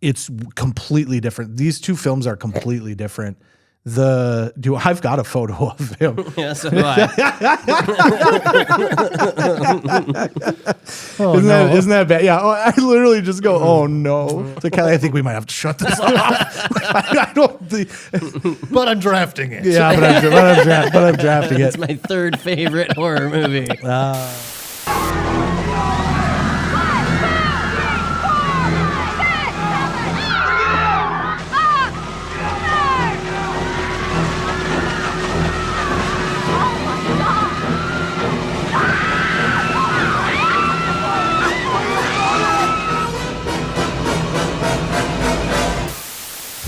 It's completely different. These two films are completely different. I've got a photo of him. Yeah, so do I. Isn't that bad? Yeah, I literally just go, oh no. It's like, Kelly, I think we might have to shut this off. I don't think. But I'm drafting it. Yeah, but I'm drafting it. It's my third favorite horror movie.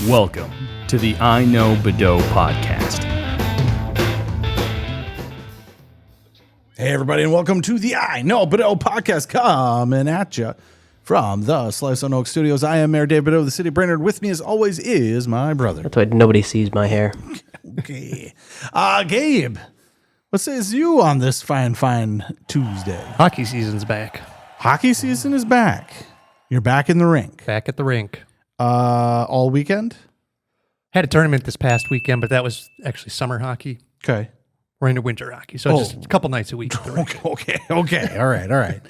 Welcome to the iKnowBadeaux podcast. Hey, everybody, and welcome to the iKnowBadeaux podcast, coming at you from the Slice on Oak Studios. I am Mayor Dave Badeaux, the city of Brainerd. With me, as always, is my brother. That's why nobody sees my hair. Okay. Gabe, what says you on this fine Tuesday? Hockey season's back. Hockey season is back. You're back in the rink. Back at the rink. All weekend? Had a tournament this past weekend, but that was actually summer hockey. Okay. We're into winter hockey, so just a couple nights a week at the rink. Okay. All right.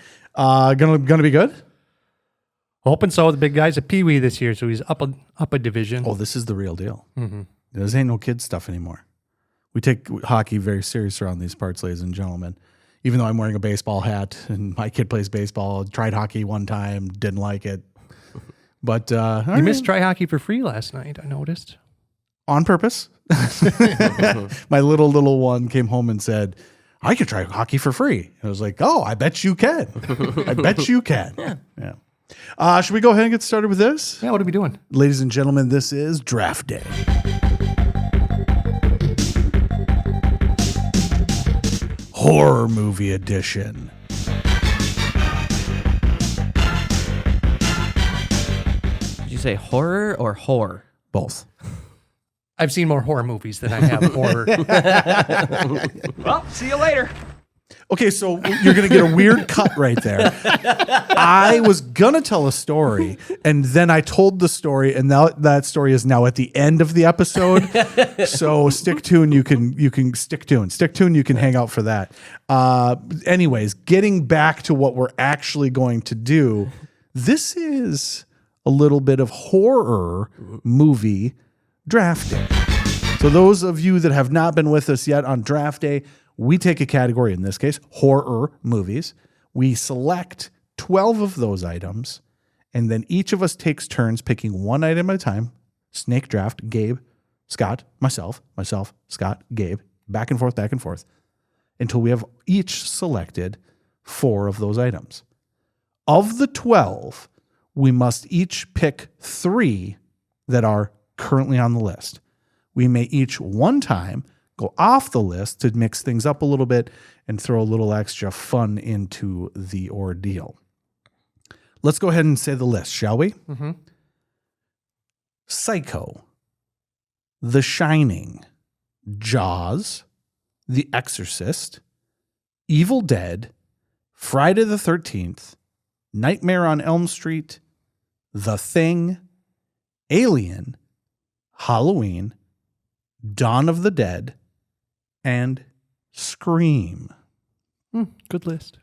Gonna be good? Hoping so. The big guy's a peewee this year, so he's up a division. Oh, this is the real deal. Mm-hmm. This ain't no kid stuff anymore. We take hockey very serious around these parts, ladies and gentlemen. Even though I'm wearing a baseball hat and my kid plays baseball, tried hockey one time, didn't like it. But you missed try hockey for free last night, I noticed. On purpose. My little one came home and said, I could try hockey for free. And I was like, oh, I bet you can. I bet you can. Yeah. Should we go ahead and get started with this? Yeah, what are we doing? Ladies and gentlemen, this is Draft Day. Horror movie edition. Did you say horror or whore? Both. I've seen more horror movies than I have horror. Well, see you later. Okay, so you're going to get a weird cut right there. I was going to tell a story, and then I told the story, and now that story is now at the end of the episode. So stick tuned. You can stick tuned. Stick tuned. You can hang out for that. Anyways, getting back to what we're actually going to do, this is a little bit of horror movie draft day. So those of you that have not been with us yet on draft day, we take a category, in this case, horror movies. We select 12 of those items, and then each of us takes turns picking one item at a time. Snake draft, Gabe, Scott, myself, Scott, Gabe, back and forth, until we have each selected 4 of those items. Of the 12, we must each pick 3 that are currently on the list. We may each one time go off the list to mix things up a little bit and throw a little extra fun into the ordeal. Let's go ahead and say the list, shall we? Mm-hmm. Psycho, The Shining, Jaws, The Exorcist, Evil Dead, Friday the 13th, Nightmare on Elm Street, The Thing, Alien, Halloween, Dawn of the Dead, and Scream. Good list.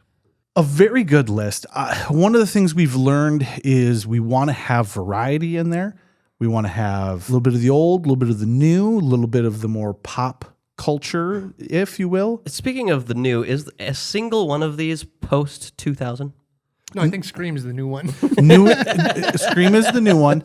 A very good list. One of the things we've learned is we want to have variety in there. We want to have a little bit of the old, a little bit of the new, a little bit of the more pop culture, if you will. Speaking of the new, is a single one of these post 2000? No, I think Scream is the new one. Scream is the new one.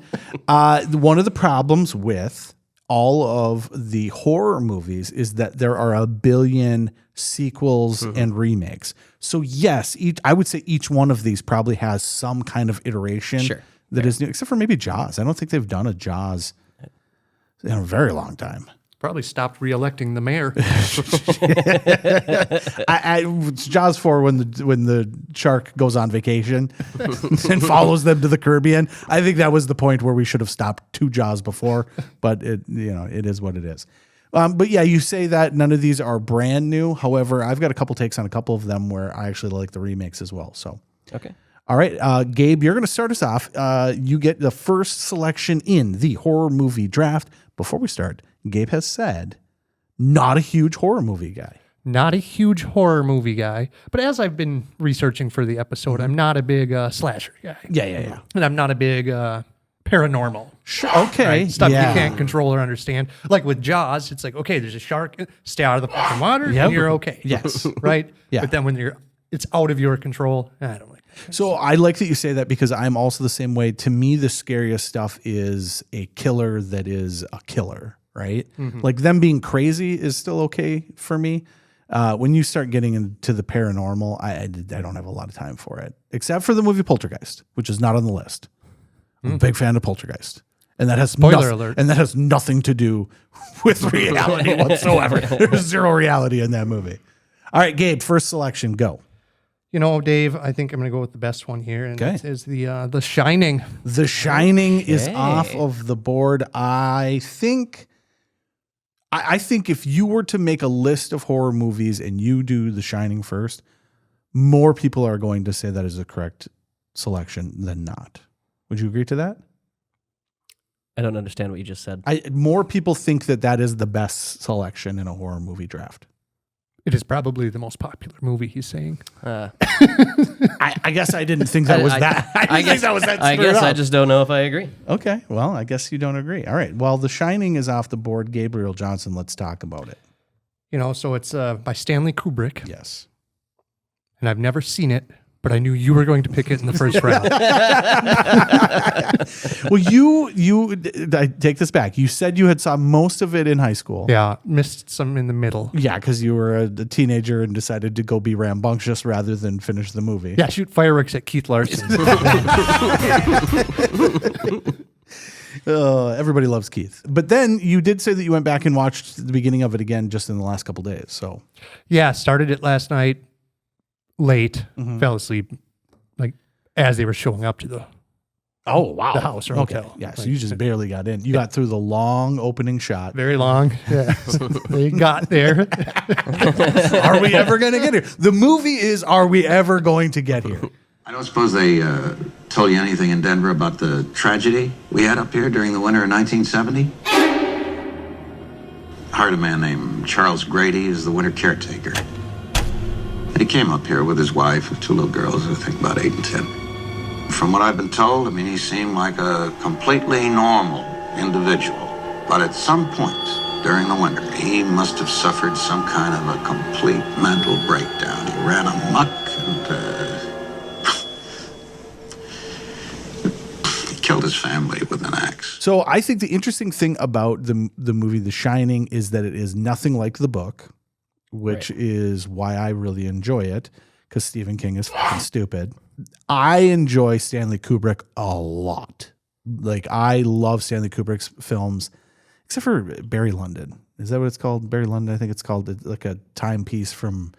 One of the problems with all of the horror movies is that there are a billion sequels and remakes. So yes, I would say each one of these probably has some kind of iteration that is new, except for maybe Jaws. I don't think they've done a Jaws in a very long time. Probably stopped re-electing the mayor. It's Jaws 4 when the shark goes on vacation and follows them to the Caribbean. I think that was the point where we should have stopped 2 Jaws before, but it is what it is. But yeah, you say that none of these are brand new. However, I've got a couple takes on a couple of them where I actually like the remakes as well. So okay. All right, Gabe, you're going to start us off. You get the first selection in the horror movie draft. Before we start, Gabe has said, not a huge horror movie guy. Not a huge horror movie guy, but as I've been researching for the episode, I'm not a big slasher guy. Yeah. And I'm not a big paranormal. Sure. Okay. Right? Stuff you can't control or understand. Like with Jaws, it's like, okay, there's a shark, stay out of the fucking water, and you're okay. Yes. Right? Yeah. But then when it's out of your control, I don't like that. So I like that you say that because I'm also the same way. To me, the scariest stuff is a killer that is a killer, right? Like them being crazy is still okay for me. When you start getting into the paranormal, I don't have a lot of time for it, except for the movie Poltergeist, which is not on the list. I'm a big fan of Poltergeist. And that has Spoiler alert. And that has nothing to do with reality whatsoever. There's zero reality in that movie. All right, Gabe, first selection, go. You know, Dave, I think I'm going to go with the best one here, and Okay. that is the Shining. The Shining is off of the board. I think if you were to make a list of horror movies and you do The Shining first, more people are going to say that is the correct selection than not. Would you agree to that? I don't understand what you just said. More people think that is the best selection in a horror movie draft. It is probably the most popular movie, he's saying. I guess I didn't think that was that. I didn't think that was that. I straight guess up. I just don't know if I agree. Okay. Well, I guess you don't agree. All right. Well, The Shining is off the board. Gabriel Johnson, let's talk about it. You know, so it's by Stanley Kubrick, Yes. and I've never seen it, but I knew you were going to pick it in the first round. Well, I take this back. You said you had saw most of it in high school. Yeah, missed some in the middle. Yeah, because you were a teenager and decided to go be rambunctious rather than finish the movie. Yeah, shoot fireworks at Keith Larson. Everybody loves Keith. But then you did say that you went back and watched the beginning of it again just in the last couple days. So Yeah, started it last night late, Mm-hmm. fell asleep like as they were showing up to the wow, the house or okay, hotel. yeah. So you just barely got in. You got through the long opening shot. very long. Yeah. They got there. Are we ever going to get here? The movie is Are We Ever Going to Get Here? I don't suppose they told you anything in Denver about the tragedy we had up here during the winter of 1970? Hired a man named Charles Grady as the winter caretaker. He came up here with his wife and two little girls, I think about 8 and 10. From what I've been told, he seemed like a completely normal individual. But at some point during the winter, he must have suffered some kind of a complete mental breakdown. He ran amok and killed his family with an axe. So I think the interesting thing about the movie The Shining is that it is nothing like the book, which is why I really enjoy it, because Stephen King is fucking stupid. I enjoy Stanley Kubrick a lot. Like, I love Stanley Kubrick's films, except for Barry Lyndon. Is that what it's called? Barry Lyndon, I think it's called like a timepiece from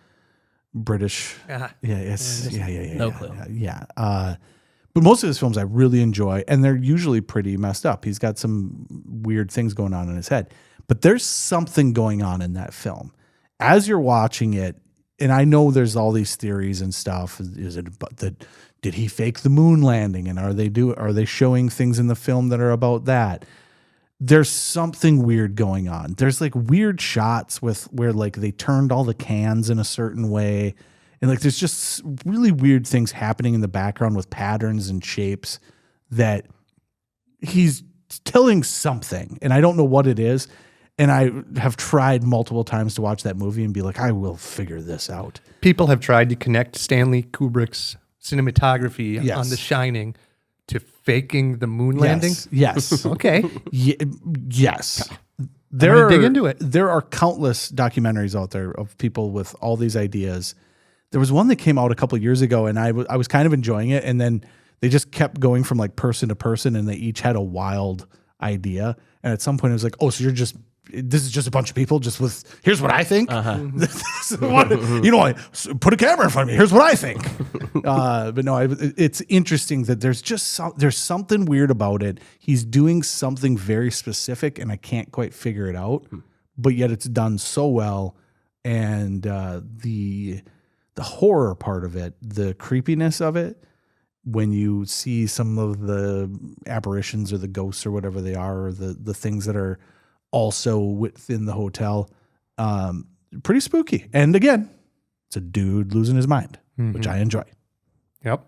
British. Uh-huh. Yeah. No clue. Yeah. But most of his films I really enjoy, and they're usually pretty messed up. He's got some weird things going on in his head. But there's something going on in that film. As you're watching it, and I know there's all these theories and stuff. Is it that did he fake the moon landing? And are they showing things in the film that are about that? There's something weird going on. There's like weird shots where like they turned all the cans in a certain way. And like there's just really weird things happening in the background with patterns and shapes that he's telling something. And I don't know what it is. And I have tried multiple times to watch that movie and be like, I will figure this out. People have tried to connect Stanley Kubrick's cinematography Yes. on The Shining to faking the moon landing. Yes. Okay. Yes. gonna dig into it. There are countless documentaries out there of people with all these ideas. There was one that came out a couple of years ago, and I was kind of enjoying it. And then they just kept going from like person to person, and they each had a wild idea. And at some point, it was like, oh, so this is just a bunch of people just with, here's what I think. This is what, put a camera in front of me. Here's what I think. But no, it's interesting that there's something weird about it. He's doing something very specific, and I can't quite figure it out. But yet it's done so well, and the horror part of it, the creepiness of it, when you see some of the apparitions or the ghosts or whatever they are, or the things that are also within the hotel, pretty spooky. And again, it's a dude losing his mind, which I enjoy. Yep.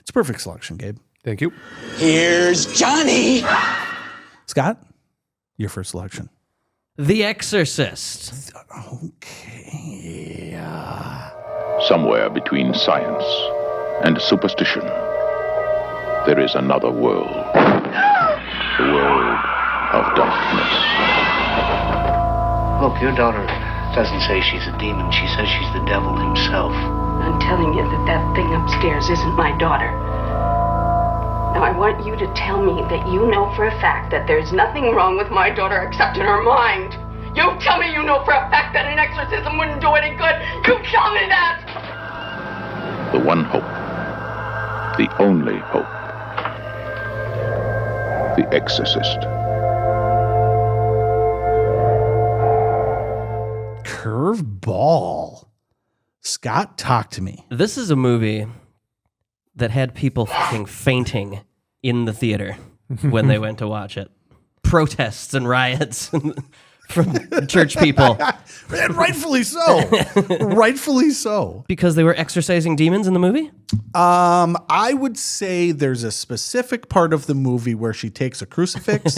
It's a perfect selection, Gabe. Thank you. Here's Johnny. Scott, your first selection. The Exorcist. Okay. Somewhere between science and superstition, there is another world. The world of darkness. Look, your daughter doesn't say she's a demon. She says she's the devil himself. I'm telling you that thing upstairs isn't my daughter. Now, I want you to tell me that you know for a fact that there's nothing wrong with my daughter except in her mind. You tell me you know for a fact that an exorcism wouldn't do any good. You tell me that! The one hope. The only hope. The Exorcist. Curveball. Scott, talk to me. This is a movie that had people fucking fainting in the theater when they went to watch it. Protests and riots from church people. And rightfully so. Rightfully so. Because they were exorcising demons in the movie? I would say there's a specific part of the movie where she takes a crucifix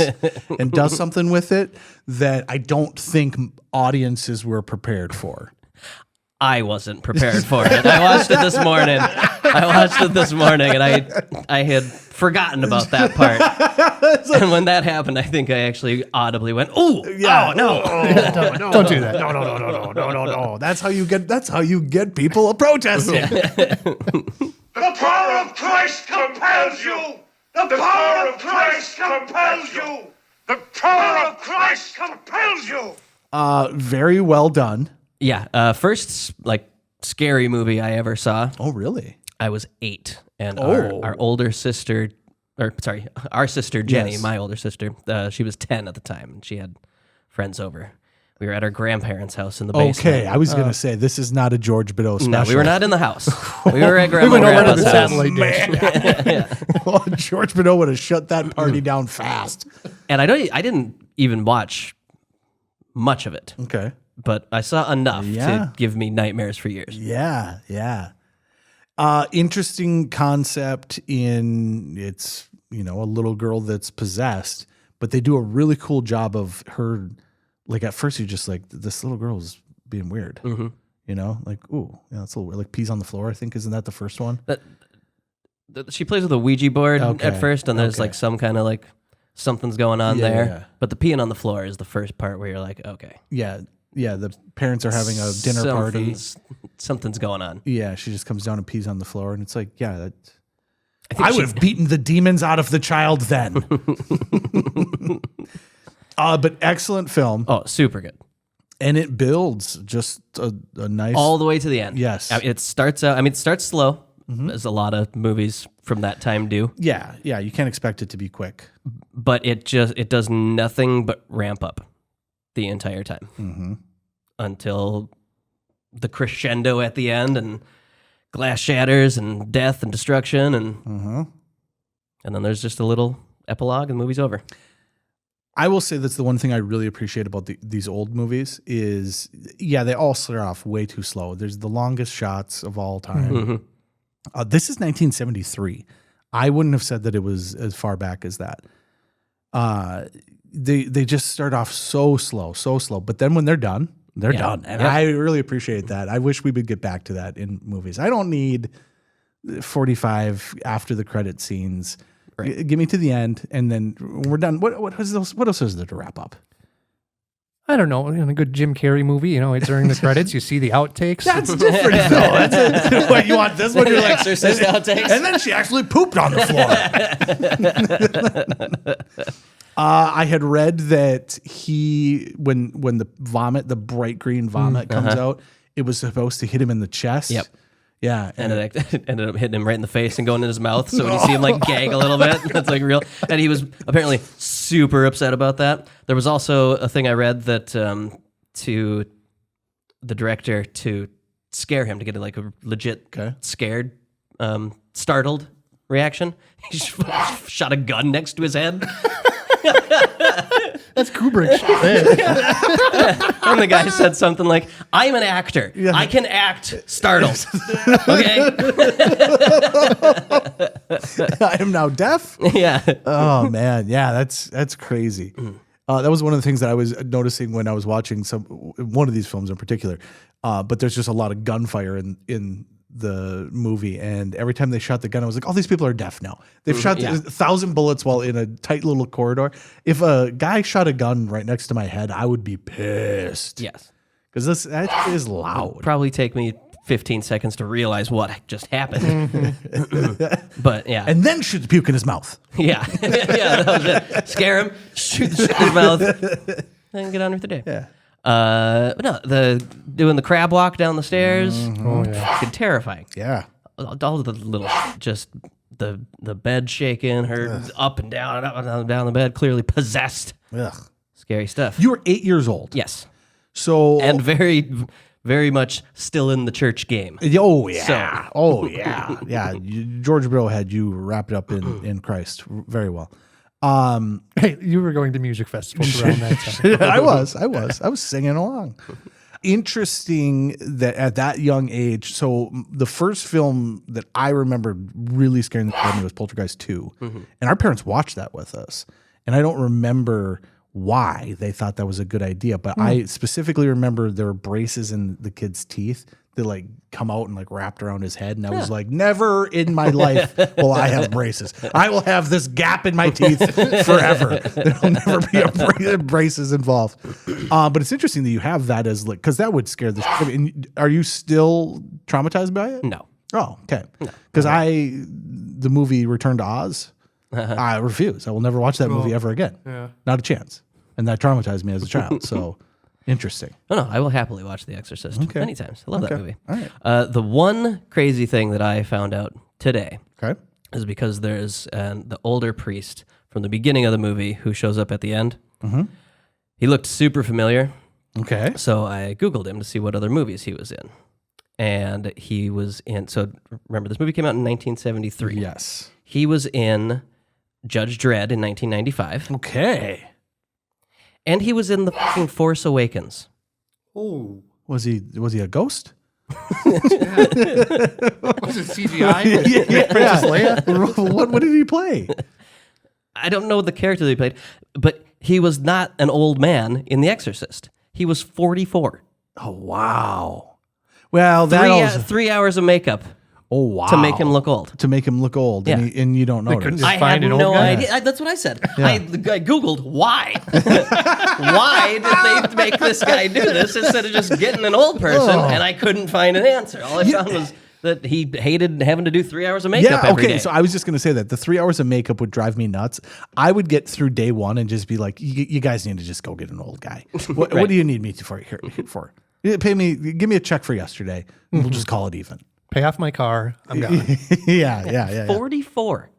and does something with it that I don't think audiences were prepared for. I wasn't prepared for it. I watched it this morning. And I had forgotten about that part. And when that happened, I think I actually audibly went, "Oh, Yeah. oh no." Don't do that. No. That's how you get people protesting. The power of Christ compels you! The power of Christ compels you! The power of Christ compels you! Very well done. Yeah, first like scary movie I ever saw. Oh, really? I was 8, and Oh. our sister Jenny, Yes. my older sister, she was 10 at the time, and she had friends over. We were at our grandparents' house in the basement. Okay, I was going to say, this is not a George Bideaux special. No, we were not in the house. We were at grandma We went and over to grandpa's the house. satellite dish. Well, George Bideaux would have shut that party down fast. And I didn't even watch much of it, Okay. but I saw enough Yeah. to give me nightmares for years. Yeah. Interesting concept in it's, a little girl that's possessed, but they do a really cool job of her. Like at first you're just like, this little girl's being weird, like, ooh, yeah, that's a little weird. Like peas on the floor, I think. Isn't that the first one? She plays with a Ouija board Okay. at first, and there's Okay. like some kind of like something's going on there. Yeah. But the peeing on the floor is the first part where you're like, okay. Yeah. The parents are having a dinner party. Something's going on. Yeah. She just comes down and pees on the floor. And it's like, yeah, think I she- would have beaten the demons out of the child then. But excellent film. Oh, super good. And it builds just a nice. All the way to the end. Yes. It starts out, it starts slow, as a lot of movies from that time do. Yeah. You can't expect it to be quick. But it does nothing but ramp up the entire time until the crescendo at the end, and glass shatters and death and destruction, and then there's just a little epilogue and the movie's over. I will say that's the one thing I really appreciate about these old movies is, they all start off way too slow. There's the longest shots of all time. This is 1973. I wouldn't have said that it was as far back as that. They just start off so slow. But then when they're done, they're done. And I really appreciate that. I wish we would get back to that in movies. I don't need 45 after the credit scenes. Right. Give me to the end, and then we're done. What else is there to wrap up? I don't know. In a good Jim Carrey movie, it's during the credits, you see the outtakes. That's different, though. That's what you want. This one, you're like, Exorcist outtakes. and then she actually pooped on the floor. I had read that when the bright green vomit comes out, it was supposed to hit him in the chest. Yep. Yeah, And it ended up hitting him right in the face and going in his mouth. So when you see him like gag a little bit, that's like real. And he was apparently super upset about that. There was also a thing I read that to the director, to scare him, to get like a legit scared, startled reaction. He shot a gun next to his head. That's Kubrick shit. And the guy said something like, I'm an actor. I can act startled. Okay? I am now deaf. Yeah. Oh man, yeah, that's crazy. That was one of the things that I was noticing when I was watching one of these films in particular. But there's just a lot of gunfire in the movie, and every time they shot the gun, I was like, "Oh, these people are deaf now. They've shot 1,000 bullets while in a tight little corridor." If a guy shot a gun right next to my head, I would be pissed. Yes. Because that is loud. It'd probably take me 15 seconds to realize what just happened. But yeah. And then shoot the puke in his mouth. Yeah. Yeah, that was it. Scare him, shoot the shit in his mouth, and get on with the day. Yeah. But no, doing the crab walk down the stairs, fucking terrifying. Yeah. All the little, just the bed shaking, her up and down and up and down the bed, clearly possessed. Ugh. Scary stuff. You were 8 years old. Yes. So and very, very much still in the church game. Oh yeah. Yeah. George Bill had you wrapped up in Christ very well. Hey, you were going to music festivals around that time. I was singing along. Interesting that at that young age. So the first film that I remember really scaring the shit out of me was Poltergeist 2, and our parents watched that with us. And I don't remember why they thought that was a good idea, but I specifically remember there were braces in the kid's teeth that like come out and like wrapped around his head, and I was like, never in my life will I have braces. I will have this gap in my teeth forever. There'll never be braces involved. But it's interesting that you have that as like, because that would scare the shit out of me. Are you still traumatized by it? No. Oh, okay. Because the movie Return to Oz, I refuse. I will never watch that movie ever again. Yeah. Not a chance. And that traumatized me as a child. So interesting. No, I will happily watch The Exorcist many times. I love that movie. All right. The one crazy thing that I found out today Okay. is because there's the older priest from the beginning of the movie who shows up at the end. He looked super familiar. Okay. So I Googled him to see what other movies he was in. And he was in, so remember, this movie came out in 1973. Yes. He was in Judge Dredd in 1995. Okay. And he was in the fucking Force Awakens. Oh. Was he a ghost? Was it CGI? Princess Leia? What did he play? I don't know the character that he played, but he was not an old man in The Exorcist. He was 44. Oh, wow. Well, that 3 hours of makeup. Oh, wow. To make him look old. To make him look old. Yeah. And you don't notice. couldn't just I find had an old no guy? idea. That's what I said. I Googled why. Why did they make this guy do this instead of just getting an old person? And I couldn't find an answer. All I found was that he hated having to do 3 hours of makeup every day. So I was just going to say that the 3 hours of makeup would drive me nuts. I would get through day one and just be like, you guys need to just go get an old guy. What do you need me for? Give me a check for yesterday. And we'll just call it even. Pay off my car. I'm gone. Yeah. 44.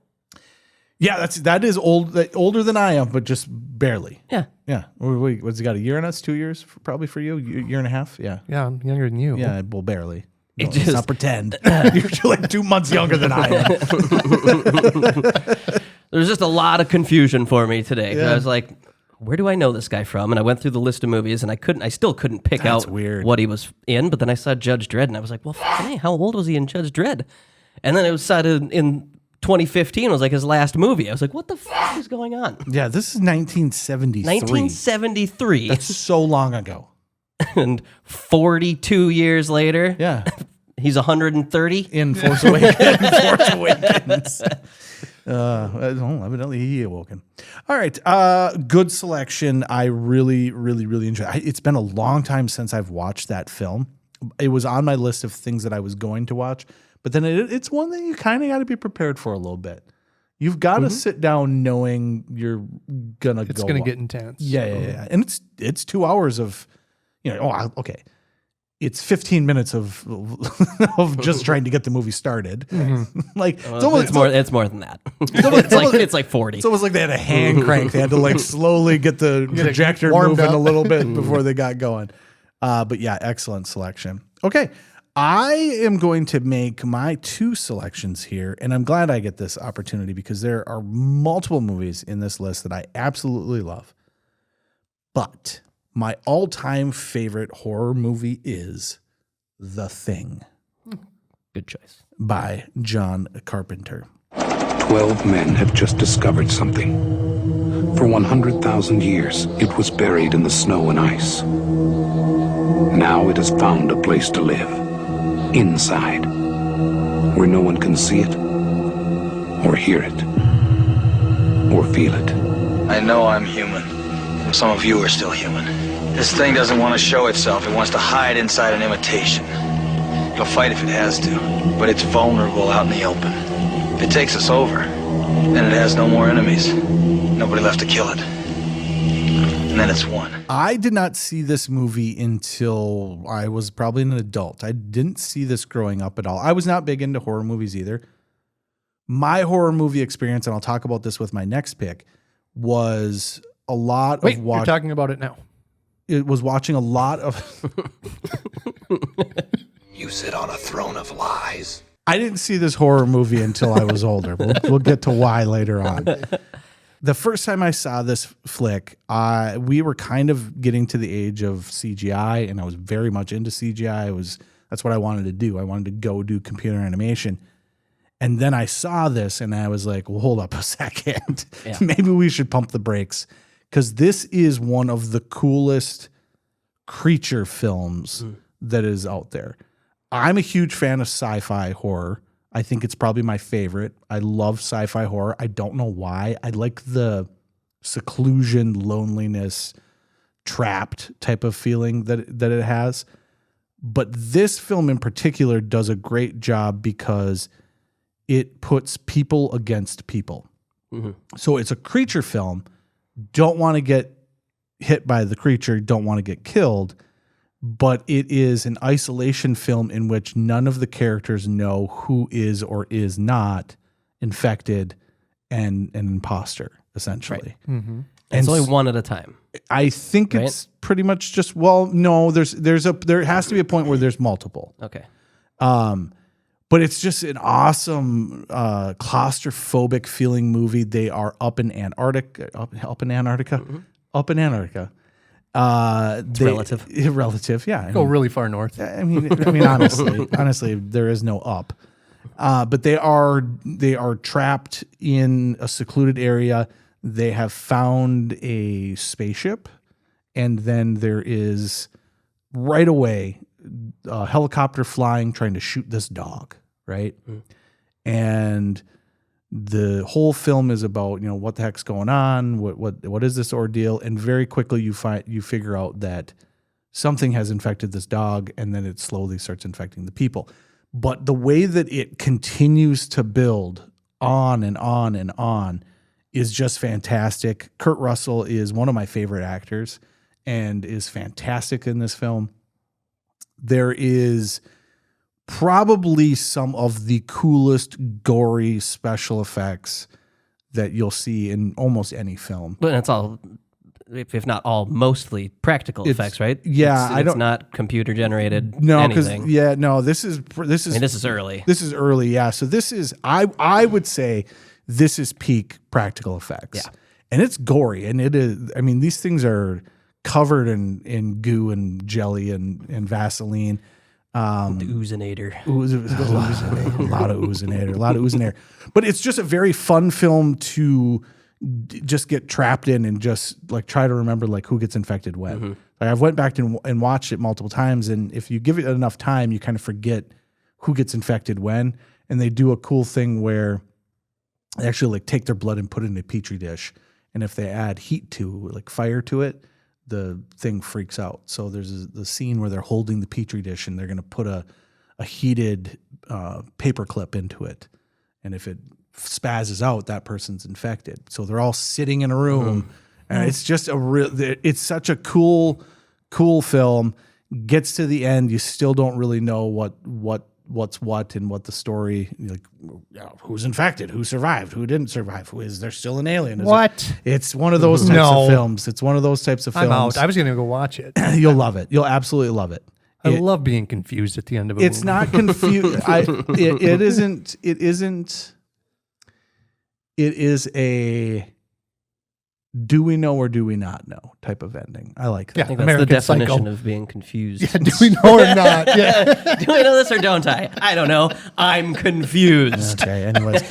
Yeah, that is older than I am, but just barely. Yeah. Yeah. Wait, what's he got? A year on us? 2 years? Probably for you? Year and a half? Yeah. Yeah, I'm younger than you. Yeah, well, barely. No, It let's just- not pretend. You're like 2 months younger than I am. There's just a lot of confusion for me today. Yeah. I was like, where do I know this guy from? And I went through the list of movies, and I still couldn't pick That's out weird. what he was in. But then I saw Judge Dredd, and I was like, well, fucking A, how old was he in Judge Dredd? And then it was decided in 2015 was like his last movie. I was like, what the fuck is going on? Yeah, this is 1973. 1973. That's so long ago. And 42 years later, Yeah. he's 130. In Force Awakens. Evidently he awoken. All right. Good selection. I really, really, really enjoyed it. It's been a long time since I've watched that film. It was on my list of things that I was going to watch, but then it's one that you kind of got to be prepared for a little bit. You've got to sit down knowing you're gonna It's going to get intense. Yeah. And it's 2 hours of, okay. It's 15 minutes of just trying to get the movie started. Like It's more than that. It's like 40. It's almost like they had a hand crank. They had to like slowly get the projector warmed moving up. a little bit before they got going. But yeah, excellent selection. Okay. I am going to make my 2 selections here, and I'm glad I get this opportunity because there are multiple movies in this list that I absolutely love. But my all-time favorite horror movie is The Thing. Good choice. By John Carpenter. 12 men have just discovered something. For 100,000 years, it was buried in the snow and ice. Now it has found a place to live. Inside. Where no one can see it, or hear it, or feel it. I know I'm human. Some of you are still human. This thing doesn't want to show itself. It wants to hide inside an imitation. It'll fight if it has to, but it's vulnerable out in the open. If it takes us over, then it has no more enemies. Nobody left to kill it. And then it's won. I did not see this movie until I was probably an adult. I didn't see this growing up at all. I was not big into horror movies either. My horror movie experience, and I'll talk about this with my next pick, was a lot of you're talking about it now. It was watching a lot of... You sit on a throne of lies. I didn't see this horror movie until I was older. We'll get to why later on. The first time I saw this flick, we were kind of getting to the age of CGI, and I was very much into CGI. That's what I wanted to do. I wanted to go do computer animation. And then I saw this, and I was like, well, hold up a second. Yeah. Maybe we should pump the brakes, because this is one of the coolest creature films that is out there. I'm a huge fan of sci-fi horror. I think it's probably my favorite. I love sci-fi horror. I don't know why. I like the seclusion, loneliness, trapped type of feeling that it has. But this film in particular does a great job because it puts people against people. Mm-hmm. So it's a creature film. Don't want to get hit by the creature, don't want to get killed. But it is an isolation film in which none of the characters know who is or is not infected and an imposter, essentially. Right. Mm-hmm. And it's only one at a time. I think it's pretty much just, no, there has to be a point where there's multiple. Okay. But it's just an awesome claustrophobic feeling movie. They are up in Antarctica. Mm-hmm. Up in Antarctica. It's relative, yeah. Go really far north. I mean, honestly, there is no up. But they are trapped in a secluded area. They have found a spaceship, and then there is right away a helicopter flying, trying to shoot this dog, right? Mm. And the whole film is about, what the heck's going on? What is this ordeal? And very quickly you figure out that something has infected this dog, and then it slowly starts infecting the people. But the way that it continues to build on and on and on is just fantastic. Kurt Russell is one of my favorite actors and is fantastic in this film. There is probably some of the coolest gory special effects that you'll see in almost any film. But it's all, if not all, mostly practical effects, right? Yeah, it's not computer generated. No, because this is early. This is early, yeah. So this is I would say this is peak practical effects. Yeah, and it's gory, and it is. I mean, these things are covered in goo and jelly and Vaseline. The oozinator. A lot of oozinator. But it's just a very fun film to just get trapped in and just like try to remember like who gets infected when. Mm-hmm. Like I've went back and watched it multiple times, and if you give it enough time, you kind of forget who gets infected when. And they do a cool thing where they actually like take their blood and put it in a petri dish, and if they add heat to like fire to it, the thing freaks out. So there's the scene where they're holding the petri dish and they're going to put a heated paper clip into it. And if it spazzes out, that person's infected. So they're all sitting in a room. And it's just it's such a cool film. Gets to the end, you still don't really know what's what and what the story, like who's infected, who survived, who didn't survive, who is there still an alien? It's one of those types of films. It's one of those types of films. I'm out. I was going to go watch it. You'll love it. You'll absolutely love it. I love being confused at the end of a movie. It's not confused. It isn't. It isn't. It is a do we know or do we not know type of ending. I like that. Yeah, I think that's American the definition Psycho. of being confused. Yeah, do we know or not? Yeah. Do I know this or don't I don't know. I'm confused. Okay. Anyways,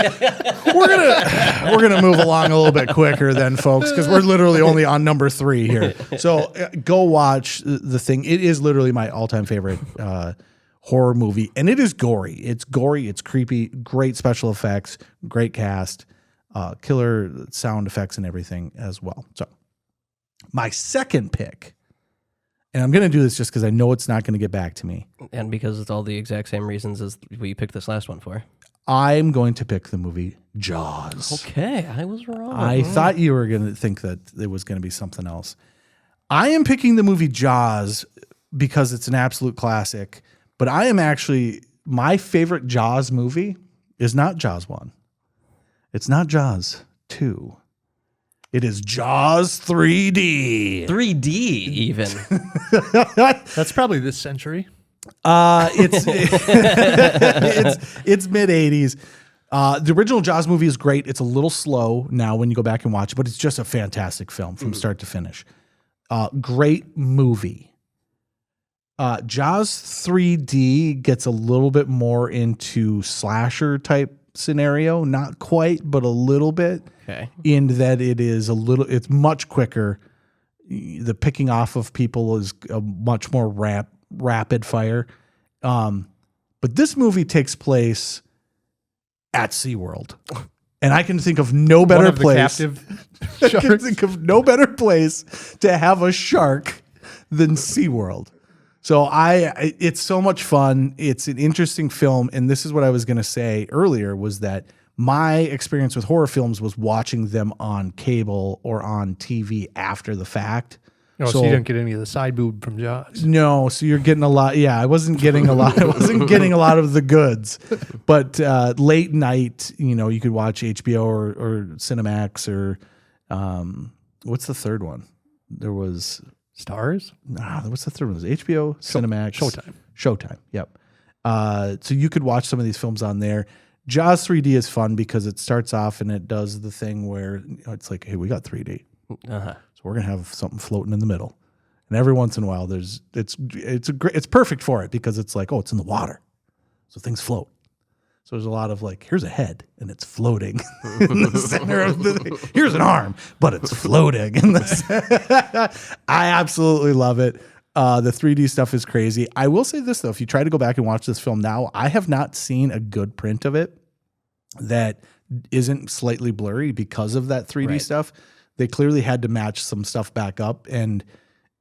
we're gonna move along a little bit quicker then, folks, because we're literally only on number 3 here. So go watch The Thing. It is literally my all-time favorite horror movie, and it is gory. It's gory. It's creepy. Great special effects. Great cast. Killer sound effects and everything as well. So my second pick, and I'm going to do this just because I know it's not going to get back to me. And because it's all the exact same reasons as we picked this last one for. I'm going to pick the movie Jaws. Okay, I was wrong. I thought you were going to think that it was going to be something else. I am picking the movie Jaws because it's an absolute classic, but I am actually, my favorite Jaws movie is not Jaws 1. It's not Jaws 2. It is Jaws 3D. 3D even. That's probably this century. It's mid 80s. The original Jaws movie is great. It's a little slow now when you go back and watch it, but it's just a fantastic film from start to finish. Great movie. Jaws 3D gets a little bit more into slasher type scenario, not quite, but a little bit. Okay. In that it's much quicker. The picking off of people is a much more rapid fire. But this movie takes place at SeaWorld. And I can think of no better place. I can think of no better place to have a shark than SeaWorld. So it's so much fun. It's an interesting film. And this is what I was going to say earlier was that my experience with horror films was watching them on cable or on TV after the fact. Oh, so you didn't get any of the side boob from Jaws. No, so you're getting a lot. Yeah, I wasn't getting a lot. I wasn't getting a lot of the goods. But late night, you could watch HBO or Cinemax or what's the third one? There was Stars. What's the third one? It was HBO, Cinemax, Showtime. Yep. So you could watch some of these films on there. Jaws 3D is fun because it starts off and it does the thing where it's like, hey, we got 3D. Uh-huh. So we're gonna have something floating in the middle, and every once in a while, it's perfect for it because it's like, oh, it's in the water, so things float. So there's a lot of like, here's a head and it's floating in the center of the. Here's an arm, but it's floating in the. I absolutely love it. The 3D stuff is crazy. I will say this though, if you try to go back and watch this film now, I have not seen a good print of it that isn't slightly blurry because of that 3D stuff. They clearly had to match some stuff back up. And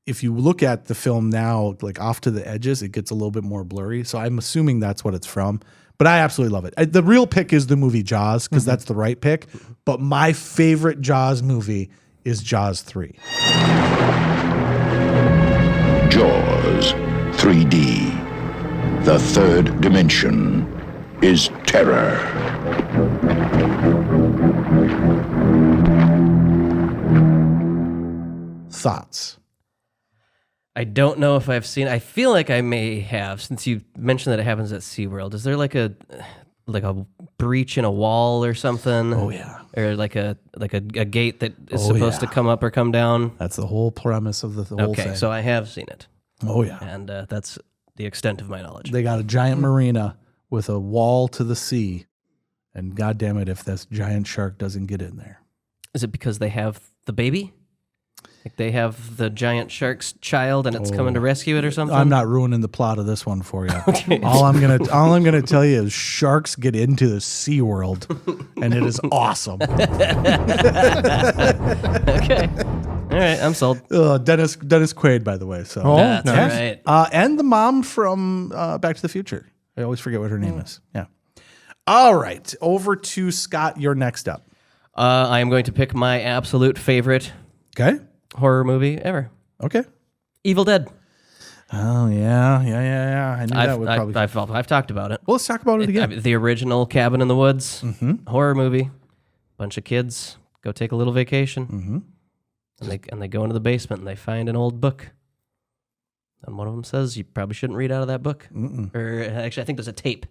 if you look at the film now, like off to the edges, it gets a little bit more blurry. So I'm assuming that's what it's from. But I absolutely love it. The real pick is the movie Jaws because that's the right pick. But my favorite Jaws movie is Jaws 3. Jaws 3D. The third dimension is terror. Thoughts? I don't know if I've seen. I feel like I may have, since you mentioned that it happens at SeaWorld. Is there like a breach in a wall or something? Oh yeah. Or like a gate that is supposed to come up or come down? That's the whole premise of the whole thing. Okay, so I have seen it. Oh yeah. And that's the extent of my knowledge. They got a giant marina with a wall to the sea, and God damn it if this giant shark doesn't get in there. Is it because they have the baby? Like they have the giant shark's child and it's coming to rescue it or something? I'm not ruining the plot of this one for you. Okay. All I'm gonna tell you is sharks get into the SeaWorld and it is awesome. Okay. All right, I'm sold. Dennis Quaid, by the way. So that's right. And the mom from Back to the Future. I always forget what her name is. Yeah. All right. Over to Scott. You're next up. I am going to pick my absolute favorite horror movie ever. Okay. Evil Dead. Oh, yeah. I knew that would probably... I've talked about it. Well, let's talk about it again. The original Cabin in the Woods horror movie. Bunch of kids go take a little vacation. And they go into the basement and they find an old book. And one of them says you probably shouldn't read out of that book. Or actually, I think there's a tape.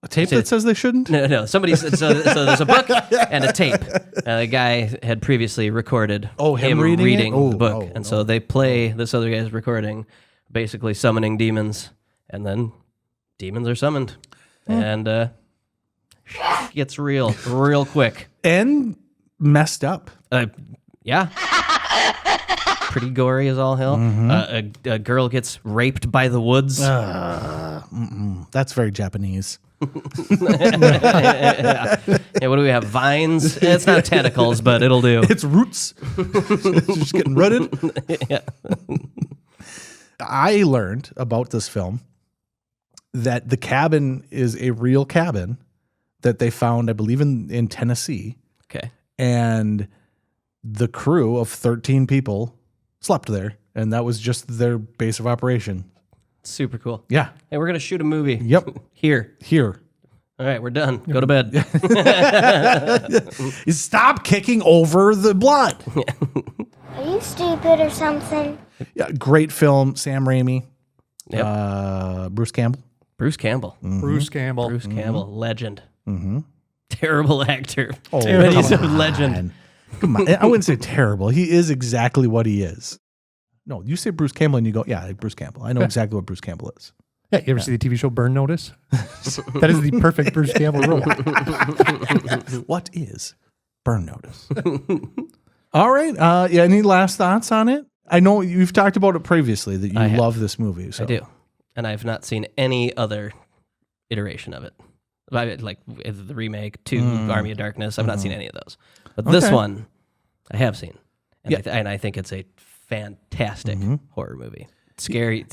A tape that says they shouldn't? No. Somebody said, so there's a book and a tape. The guy had previously recorded him reading the book. So they play this other guy's recording, basically summoning demons. And then demons are summoned. And gets real quick. And messed up. Yeah. Pretty gory as all hell. A girl gets raped by the woods. That's very Japanese. Yeah, what do we have? Vines? It's not tentacles, but it'll do. It's roots. It's just getting rooted. Yeah. I learned about this film that the cabin is a real cabin that they found, I believe, in Tennessee. Okay. And the crew of 13 people slept there, and that was just their base of operation. Super cool. Yeah. Hey, we're going to shoot a movie. Yep. Here. All right, we're done. Go to bed. Stop kicking over the blood. Are you stupid or something? Yeah, great film. Sam Raimi. Yep. Bruce Campbell. Bruce Campbell. Legend. Mm-hmm. Terrible actor. Oh, but he's a come legend. on. Come on. I wouldn't say terrible. He is exactly what he is. No, you say Bruce Campbell and you go, yeah, Bruce Campbell. I know exactly what Bruce Campbell is. Yeah, you ever see the TV show Burn Notice? That is the perfect Bruce Campbell role. What is Burn Notice? All right. Yeah. Any last thoughts on it? I know you've talked about it previously that you love this movie. So. I do. And I've not seen any other iteration of it. Like the remake to Army of Darkness. I've not seen any of those. But this one I have seen. And, and I think it's a fantastic horror movie. Scary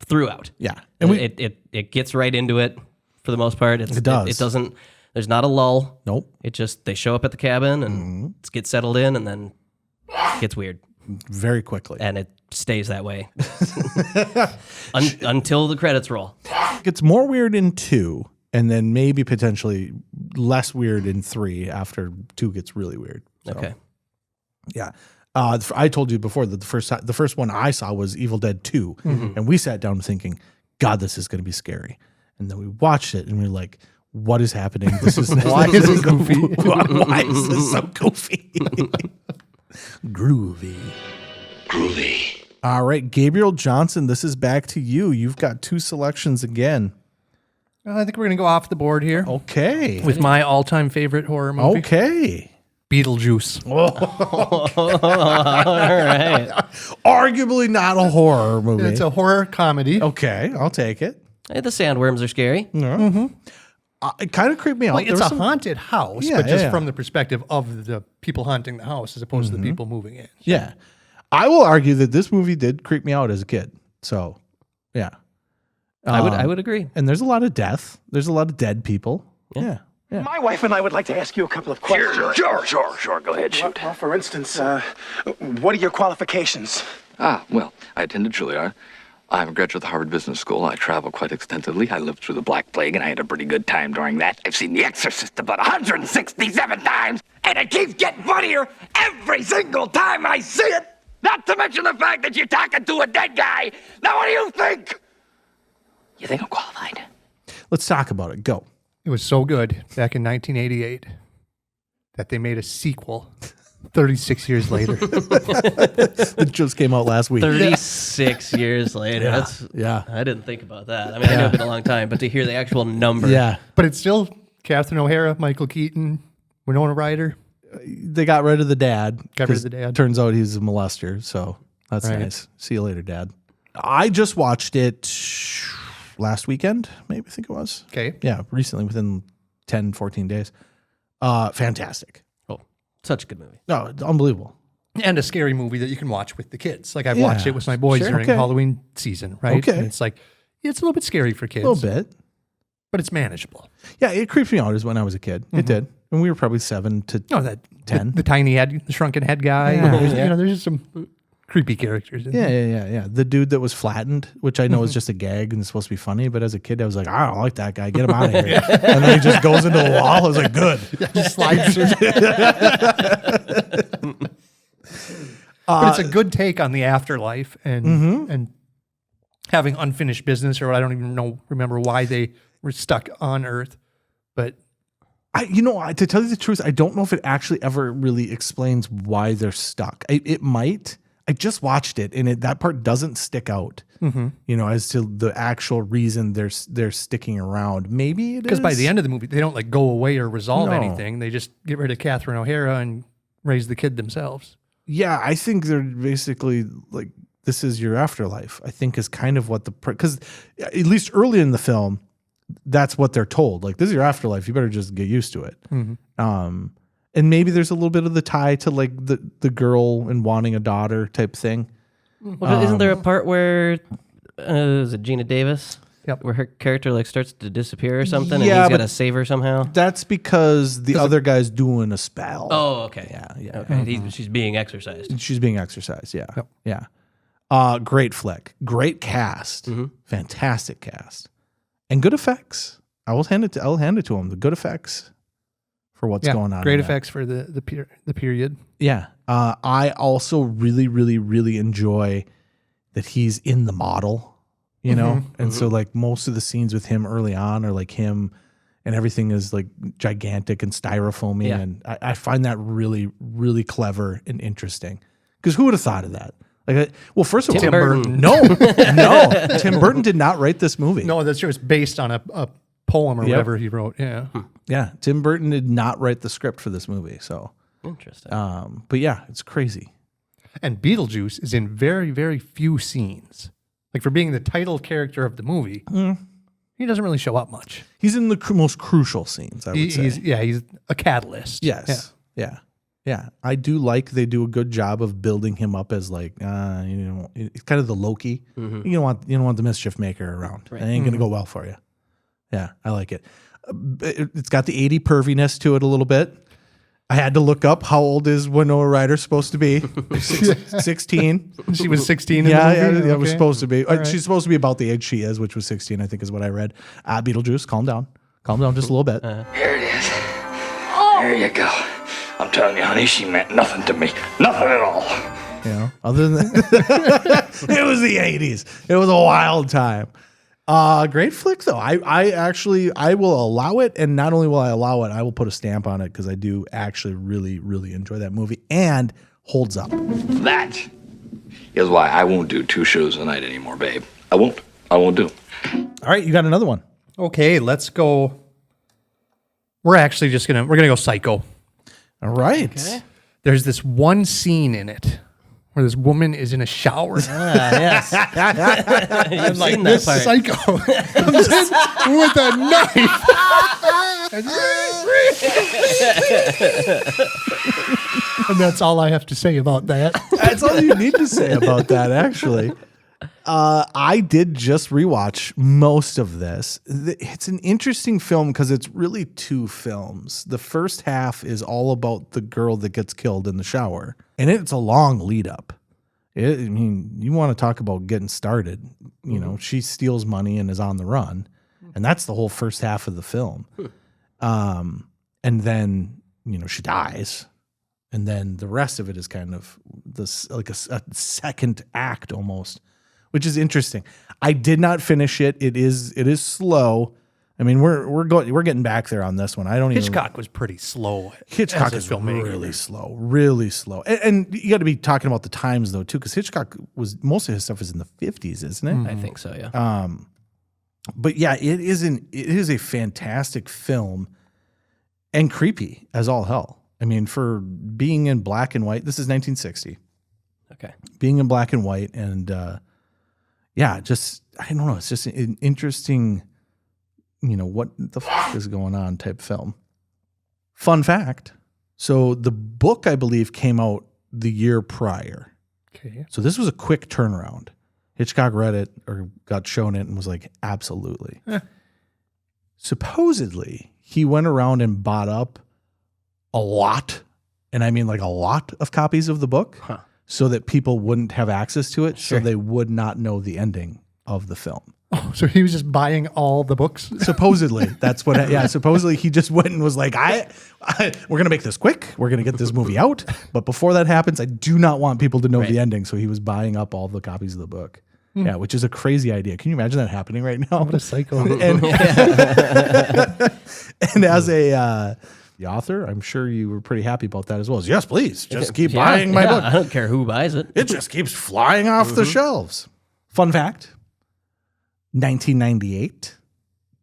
throughout. Yeah. And it gets right into it for the most part. It does. It doesn't, there's not a lull. Nope. It just, they show up at the cabin and get settled in and then it gets weird. Very quickly. And it stays that way until the credits roll. It gets more weird in 2 and then maybe potentially less weird in 3 after 2 gets really weird. So, Okay. Yeah. I told you before that the first one I saw was Evil Dead 2. And we sat down thinking, God, this is going to be scary. And then we watched it and we were like, what is happening? This is why is it goofy? Why is this so goofy? Groovy. All right, Gabriel Johnson, this is back to you. You've got 2 selections again. I think we're going to go off the board here. Okay. With my all-time favorite horror movie. Okay. Beetlejuice. All right. Arguably not a horror movie. It's a horror comedy. Okay, I'll take it. Hey, the sandworms are scary. It kind of creeped me out. Well, it's a haunted house, Yeah, but just yeah. from the perspective of the people hunting the house as opposed to the people moving in. Yeah. I will argue that this movie did creep me out as a kid. So, yeah. I would agree. And there's a lot of death. There's a lot of dead people. Yeah. My wife and I would like to ask you a couple of questions. Sure. Go ahead, shoot. Well, for instance, what are your qualifications? Well, I attended Juilliard. I'm a graduate of the Harvard Business School. I travel quite extensively. I lived through the Black Plague, and I had a pretty good time during that. I've seen The Exorcist about 167 times, and it keeps getting funnier every single time I see it. Not to mention the fact that you're talking to a dead guy. Now, what do you think? You think I'm qualified? Let's talk about it. Go. It was so good back in 1988 that they made a sequel 36 years later. It just came out last week. 36 years later. Yeah. That's, Yeah. I didn't think about that. I mean, I know it's been a long time, but to hear the actual number. Yeah. But it's still Catherine O'Hara, Michael Keaton, Winona Ryder. They got rid of the dad. Got rid of the dad. Turns out he's a molester, so that's Right. nice. See you later, Dad. I just watched it last weekend, maybe I think it was. Okay. Yeah, recently within 10, 14 days. Fantastic. Oh, such a good movie. No, unbelievable. And a scary movie that you can watch with the kids. Like I've watched it with my boys Sure. during Okay. Halloween season, right? Okay. And it's like, it's a little bit scary for kids. A little bit. But it's manageable. Yeah, it creeped me out as when I was a kid. It did. And we were probably 7 to No, that 10. The tiny head, the shrunken head guy. Yeah. There's just some creepy characters in Yeah, there. yeah. The dude that was flattened, which I know is just a gag and it's supposed to be funny, but as a kid, I was like, I don't like that guy. Get him out of here. And then he just goes into the wall. I was like, good. Just slides through. But it's a good take on the afterlife and having unfinished business, or I don't even remember why they were stuck on Earth. But to tell you the truth, I don't know if it actually ever really explains why they're stuck. It might. I just watched it, and that part doesn't stick out. As to the actual reason they're sticking around. Maybe it is because by the end of the movie, they don't like go away or resolve anything. They just get rid of Catherine O'Hara and raise the kid themselves. Yeah, I think they're basically like, this is your afterlife, I think is kind of what because at least early in the film, that's what they're told. Like, this is your afterlife. You better just get used to it. And maybe there's a little bit of the tie to like the girl and wanting a daughter type thing. Well, isn't there a part where, is it Gina Davis? Yep. Where her character like starts to disappear or something, and Yeah, he's got but to save her somehow. That's because the other guy's doing a spell. Oh, okay. Yeah. Okay, she's being exercised. She's being exercised. Yeah. Yeah. Great flick. Great cast. Fantastic cast. And good effects. I'll hand it to him. The good effects for what's going on. Great effects for the period. Yeah. I also really, really, really enjoy that he's in the model, and so like most of the scenes with him early on are like him, and everything is like gigantic and styrofoamy, and I find that really, really clever and interesting. Because who would have thought of that? Like, well, first of all, Tim Burton. No, Tim Burton did not write this movie. No, that's true. It's based on a poem or whatever he wrote. Yeah. Yeah, Tim Burton did not write the script for this movie. So interesting. But yeah, it's crazy. And Beetlejuice is in very, very few scenes. Like, for being the title character of the movie, he doesn't really show up much. He's in the most crucial scenes, I would say. He's a catalyst. Yes. Yeah. I do like they do a good job of building him up as like, it's kind of the Loki. You don't want the mischief maker around. Right. It ain't gonna go well for you. Yeah, I like it. It's got the 80 perviness to it a little bit. I had to look up how old is Winona Ryder supposed to be. 16. She was 16 in the movie? Yeah, it was Okay. supposed to be. All right. She's supposed to be about the age she is, which was 16, I think is what I read. Beetlejuice, calm down. Calm down just a little bit. Here it is. There you go. I'm telling you, honey, she meant nothing to me. Nothing at all. Other than that, it was the 80s. It was a wild time. Great flick though. I will allow it, and not only will I allow it, I will put a stamp on it because I do actually really, really enjoy that movie and holds up. That is why I won't do 2 shows a night anymore, babe. I won't do. All right, you got another one. Okay, let's go. We're actually just gonna go Psycho. All right. Okay. There's this one scene in it where this woman is in a shower. Yes. You've seen that This part. psycho comes in with a knife. And that's all I have to say about that. That's all you need to say about that, actually. I did just rewatch most of this. It's an interesting film because it's really 2 films. The first half is all about the girl that gets killed in the shower, and it's a long lead up. You want to talk about getting started. She steals money and is on the run, and that's the whole first half of the film. And then she dies, and then the rest of it is kind of this like a second act almost, which is interesting. I did not finish it. It is slow. I mean, we're getting back there on this one. Hitchcock was pretty slow. Hitchcock is really slow. And you got to be talking about the times though too, because Hitchcock most of his stuff is in the 50s, isn't it? I think so. Yeah. But yeah, it is a fantastic film and creepy as all hell. I mean, for being in black and white, this is 1960. Okay. Being in black and white, and I don't know. It's just an interesting, what the fuck is going on type film. Fun fact. So the book, I believe, came out the year prior. Okay. So this was a quick turnaround. Hitchcock read it or got shown it and was like, absolutely. Supposedly, he went around and bought up a lot, and I mean like a lot of copies of the book so that people wouldn't have access to it, so they would not know the ending of the film. Oh, so he was just buying all the books? Supposedly, that's what. Yeah, supposedly he just went and was like, we're gonna make this quick. We're gonna get this movie out, but before that happens, I do not want people to know the ending. So he was buying up all the copies of the book. Yeah, which is a crazy idea. Can you imagine that happening right now? What a psycho! And as the author, I'm sure you were pretty happy about that as well. Yes, please, just keep buying my book. I don't care who buys it. It just keeps flying off the shelves. Fun fact. 1998,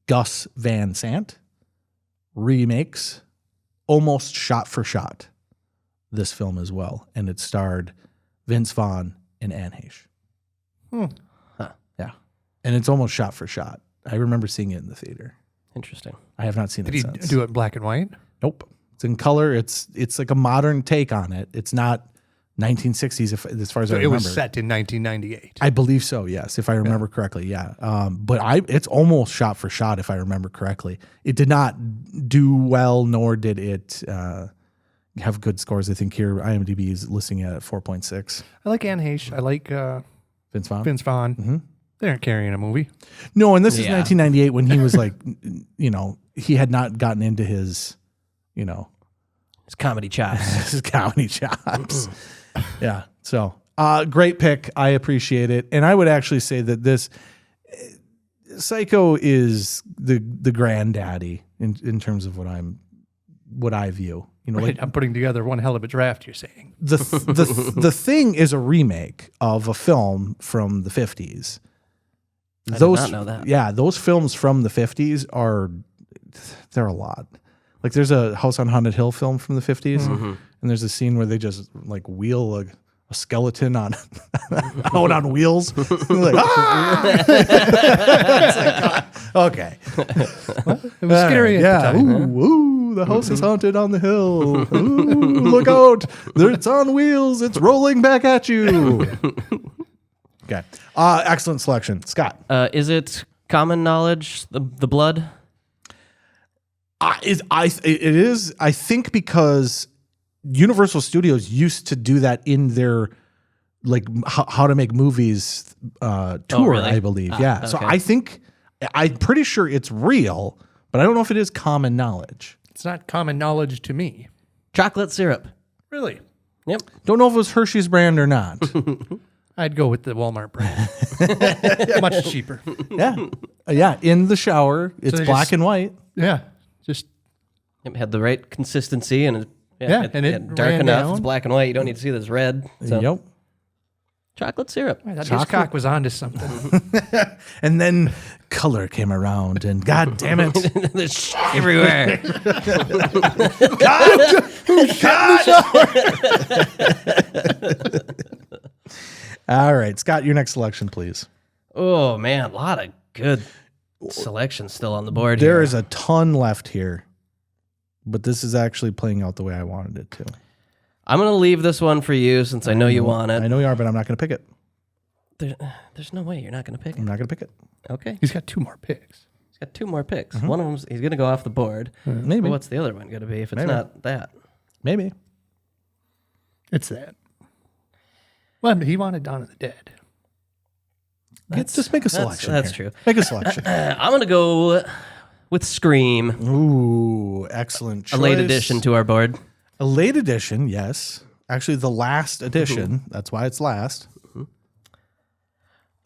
Gus Van Sant remakes almost shot for shot this film as well. And it starred Vince Vaughn and Anne Heche. Yeah. And it's almost shot for shot. I remember seeing it in the theater. Interesting. I have not seen Did it he since. do it in black and white? Nope. It's in color. It's like a modern take on it. It's not 1960s as far as I remember. It was set in 1998. I believe so, yes, if I remember correctly, yeah. But it's almost shot for shot, if I remember correctly. It did not do well, nor did it have good scores. I think here IMDb is listing it at 4.6. I like Anne Heche. I like Vince Vaughn. Mm-hmm. They aren't carrying a movie. No, and this is 1998 when he was like, he had not gotten into his, his comedy chops. his comedy chops. Yeah. So, great pick. I appreciate it. And I would actually say that this Psycho is the granddaddy in terms of what I view. Right, I'm putting together one hell of a draft, you're saying. The Thing is a remake of a film from the 50s. I did not know that. Yeah, those films from the 50s they're a lot. Like there's a House on Haunted Hill film from the 50s, and there's a scene where they just like wheel a skeleton on out on wheels. Like, okay. It was scary at the time. Ooh, the house is haunted on the hill. Ooh, look out. It's on wheels. It's rolling back at you. Okay. Excellent selection. Scott. Is it common knowledge, the blood? It is, I think, because Universal Studios used to do that in their like how to make movies tour, really? I believe. Yeah. Okay. So I'm pretty sure it's real, but I don't know if it is common knowledge. It's not common knowledge to me. Chocolate syrup. Really? Yep. Don't know if it was Hershey's brand or not. I'd go with the Walmart brand. Much cheaper. Yeah. Yeah. In the shower, it's they black just- and white. Yeah. Just It had the right consistency and and it dark ran enough. down. It's black and white. You don't need to see this red. So. Yep. Chocolate syrup. that Hitchcock was onto something. And then color came around, and God damn it. There's shit everywhere. All right, Scott, your next selection, please. Oh, man. A lot of good selections still on the board There here. is a ton left here, but this is actually playing out the way I wanted it to. I'm going to leave this one for you since I know you want it. I know you are, but I'm not going to pick it. There's no way you're not going to pick it. I'm not going to pick it. Okay. He's got two more picks. He's got two more picks. One of them, he's going to go off the board. Maybe. But what's the other one going to be if it's Maybe. not that? Maybe. It's that. Well, he wanted Dawn of the Dead. Just make a selection. That's here. true. Make a selection. I'm going to go with Scream. Ooh, excellent choice. A late addition to our board. A late edition, yes. Actually, the last edition. That's why it's last.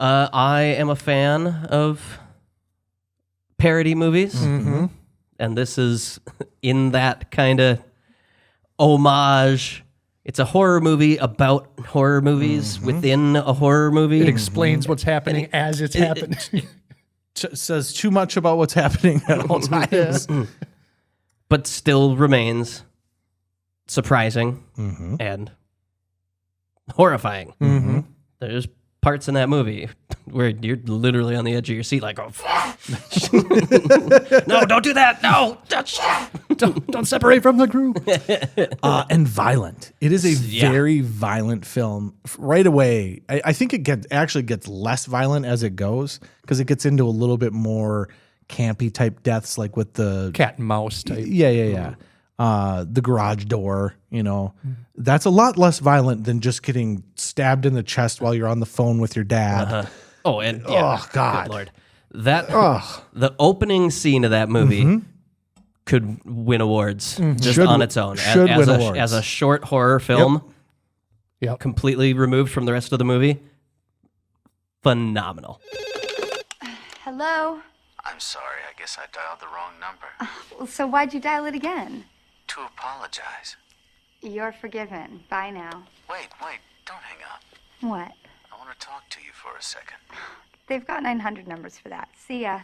I am a fan of parody movies. And this is in that kind of homage. It's a horror movie about horror movies within a horror movie. It explains what's happening as it's happening. Says too much about what's happening at all times. But still remains surprising and horrifying. There's parts in that movie where you're literally on the edge of your seat like, oh, no, don't do that. No, don't separate from the group. And violent. It is a very violent film. Right away, I think it actually gets less violent as it goes because it gets into a little bit more campy type deaths, like with the cat and mouse type. Yeah. The garage door, that's a lot less violent than just getting stabbed in the chest while you're on the phone with your dad. Oh, and oh God, good Lord. The opening scene of that movie could win awards just on its own. As a short horror film, completely removed from the rest of the movie. Phenomenal. Hello? I'm sorry, I guess I dialed the wrong number. Well, so why'd you dial it again? To apologize. You're forgiven. Bye now. Wait, don't hang up. What? I want to talk to you for a second. They've got 900 numbers for that. See ya.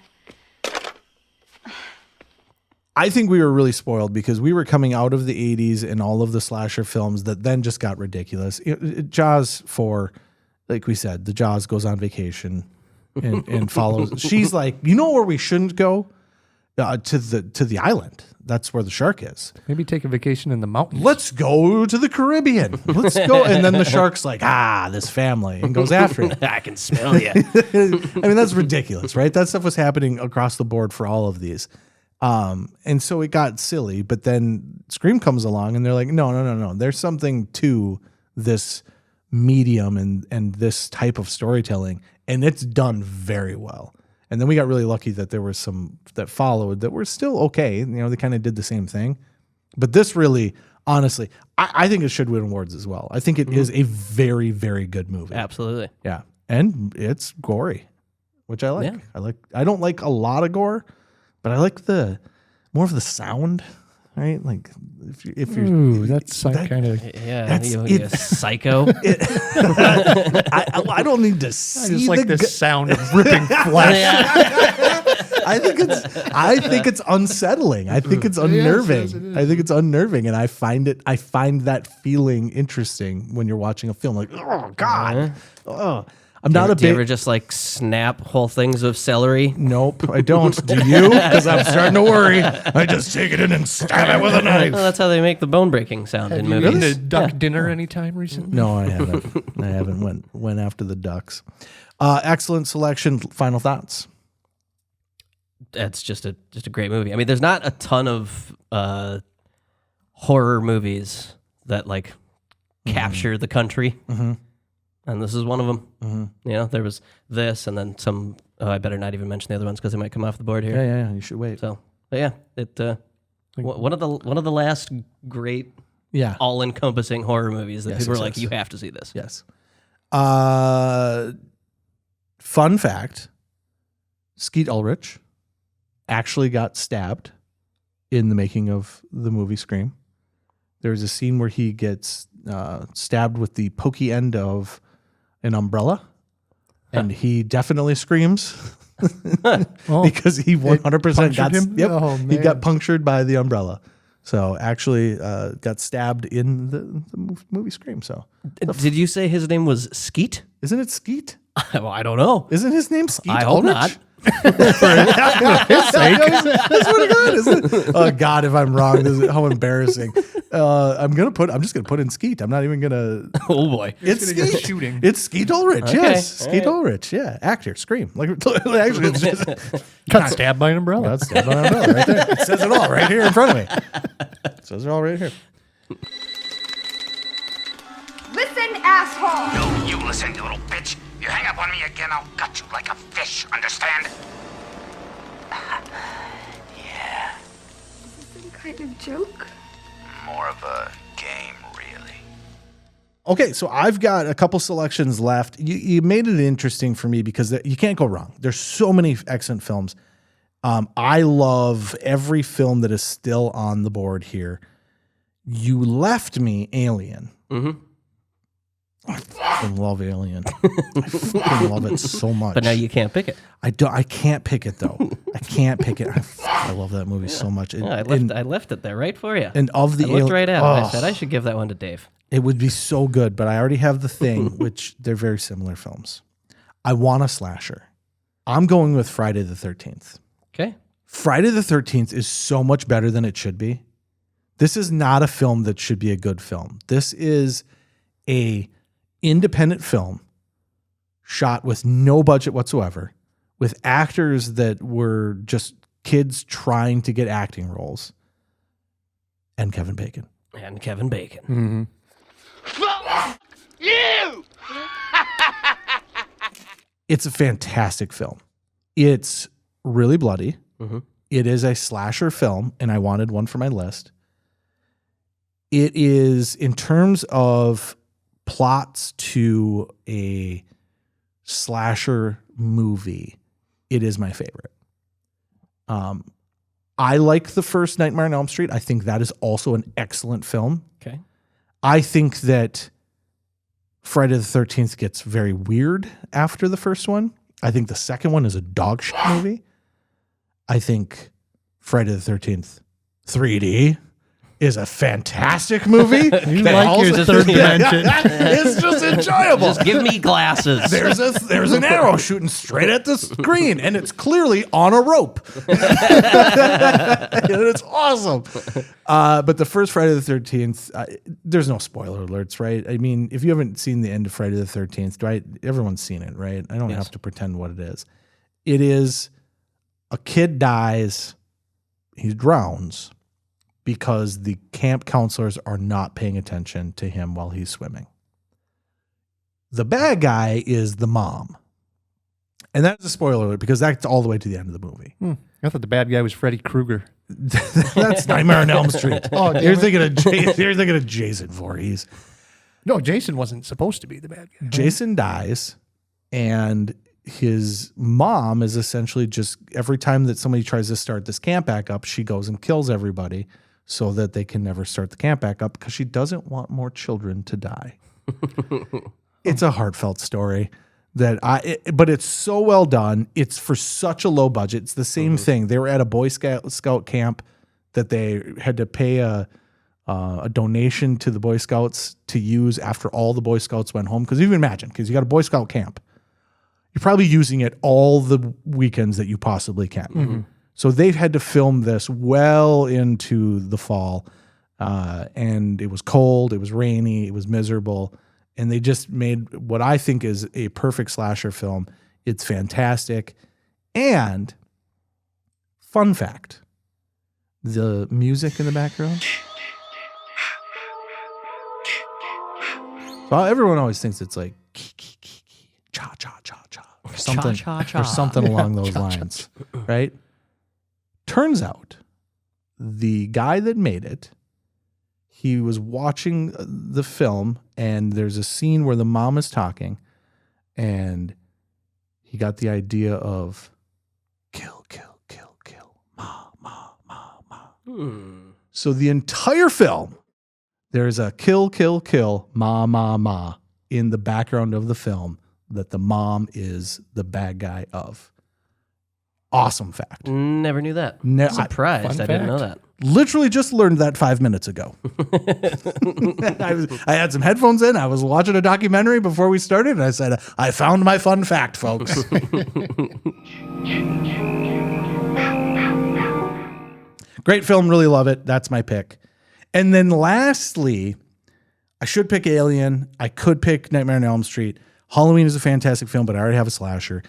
I think we were really spoiled because we were coming out of the 80s and all of the slasher films that then just got ridiculous. Jaws 4, like we said, the Jaws goes on vacation and follows. She's like, you know where we shouldn't go? To the island. That's where the shark is. Maybe take a vacation in the mountains. Let's go to the Caribbean. Let's go. And then the shark's like, this family, and goes after it. I can smell you. I mean, that's ridiculous, right? That stuff was happening across the board for all of these. And so it got silly, but then Scream comes along and they're like, no. There's something to this medium and this type of storytelling, and it's done very well. And then we got really lucky that there were some that followed that were still okay. You know, they kind of did the same thing. But this really, honestly, I think it should win awards as well. I think it is a very, very good movie. Absolutely. Yeah. And it's gory, which I like. Yeah. I don't like a lot of gore, but I like more of the sound, right? Like if you're Ooh, that's kind of you're a psycho. I don't need to see. I just like the sound of ripping flesh. I think it's unsettling. I think it's unnerving. Yes, it is. I think it's unnerving, and I find that feeling interesting when you're watching a film. Like, oh God, I'm not a big. Do you ever just like snap whole things of celery? Nope, I don't. Do you? Because I'm starting to worry. I just take it in and stab it with a knife. Well, that's how they make the bone breaking sound in Have you movies. been to duck dinner anytime recently? No, I haven't. Went after the ducks. Excellent selection. Final thoughts. That's just a great movie. I mean, there's not a ton of horror movies that like capture the country, and this is one of them. You know, there was this, and then some. Oh, I better not even mention the other ones because they might come off the board here. Yeah. You should wait. So, but yeah, it one of the last great, all-encompassing horror movies that people are like, you have to see this. Yes. Fun fact: Skeet Ulrich actually got stabbed in the making of the movie Scream. There's a scene where he gets stabbed with the pokey end of an umbrella, and he definitely screams because he 100% got him? Yep, Oh, he man. got punctured by the umbrella. So actually got stabbed in the movie Scream. So did you say his name was Skeet? Isn't it Skeet? Well, I don't know. Isn't his name Skeet I hope Ulrich? not. For his sake. That's what it is. Isn't it? Oh God, if I'm wrong, this is how embarrassing. I'm just gonna put in Skeet. I'm not even gonna. Oh boy, it's gonna go Skeet. shooting. It's Skeet Ulrich. Okay. Yes, All Skeet right. Ulrich. Yeah, actor. Scream. Like actually, it's just Got stabbed by an umbrella. got stabbed by an umbrella right there. It says it all right here in front of me. It says it all right here. Listen, asshole! No, you listen, you little bitch. You hang up on me again, I'll gut you like a fish, understand? Yeah, Some kind of joke? more of a game, really. Okay, so I've got a couple selections left. You made it interesting for me because you can't go wrong. There's so many excellent films. I love every film that is still on the board here. You left me Alien. I fucking love Alien. I fucking love it so much. But now you can't pick it. I can't pick it though. I can't pick it. I love that movie so much. Yeah, I left it there right for you. And of the I looked right at it. I Oh. said I should give that one to Dave. It would be so good, but I already have The Thing, which they're very similar films. I want a slasher. I'm going with Friday the 13th. Okay. Friday the 13th is so much better than it should be. This is not a film that should be a good film. This is a independent film shot with no budget whatsoever, with actors that were just kids trying to get acting roles, and Kevin Bacon. And Kevin Bacon. Mm-hmm. You! It's a fantastic film. It's really bloody. Mm-hmm. It is a slasher film, and I wanted one for my list. It is, in terms of plots to a slasher movie, it is my favorite. I like the first Nightmare on Elm Street. I think that is also an excellent film. Okay. I think that Friday the 13th gets very weird after the first one. I think the second one is a dog shit movie. I think Friday the 13th 3D is a fantastic movie. You like your third dimension. It's just enjoyable. Just give me glasses. There's an arrow shooting straight at the screen, and it's clearly on a rope. And it's awesome. But the first Friday the 13th, there's no spoiler alerts, right? I mean, if you haven't seen the end of Friday the 13th, right? Everyone's seen it, right? I don't have to pretend what it is. It is a kid dies, he drowns, because the camp counselors are not paying attention to him while he's swimming. The bad guy is the mom. And that's a spoiler alert because that's all the way to the end of the movie. I thought the bad guy was Freddy Krueger. That's Nightmare on Elm Street. You're thinking of Jason Voorhees. No, Jason wasn't supposed to be the bad guy. Jason dies, and his mom is essentially just, every time that somebody tries to start this camp back up, she goes and kills everybody so that they can never start the camp back up because she doesn't want more children to die. It's a heartfelt story but it's so well done. It's for such a low budget. It's the same thing. They were at a Boy Scout camp that they had to pay a donation to the Boy Scouts to use after all the Boy Scouts went home. Because you can imagine, because you got a Boy Scout camp, you're probably using it all the weekends that you possibly can. Mm-hmm. So they've had to film this well into the fall, and it was cold, it was rainy, it was miserable, and they just made what I think is a perfect slasher film. It's fantastic. And fun fact, the music in the background. So everyone always thinks it's like cha cha cha cha or something, cha-cha-cha. or something along those lines, right? Turns out the guy that made it, he was watching the film, and there's a scene where the mom is talking, and he got the idea of kill, kill, kill, kill, ma, ma, ma, ma. So the entire film, there's a kill, kill, kill, ma, ma, ma in the background of the film that the mom is the bad guy of. Awesome fact. Never knew that. Surprised I didn't know that. Literally just learned that 5 minutes ago. I had some headphones in. I was watching a documentary before we started, and I said, I found my fun fact, folks. Great film. Really love it. That's my pick. And then lastly, I should pick Alien. I could pick Nightmare on Elm Street. Halloween is a fantastic film, but I already have a slasher.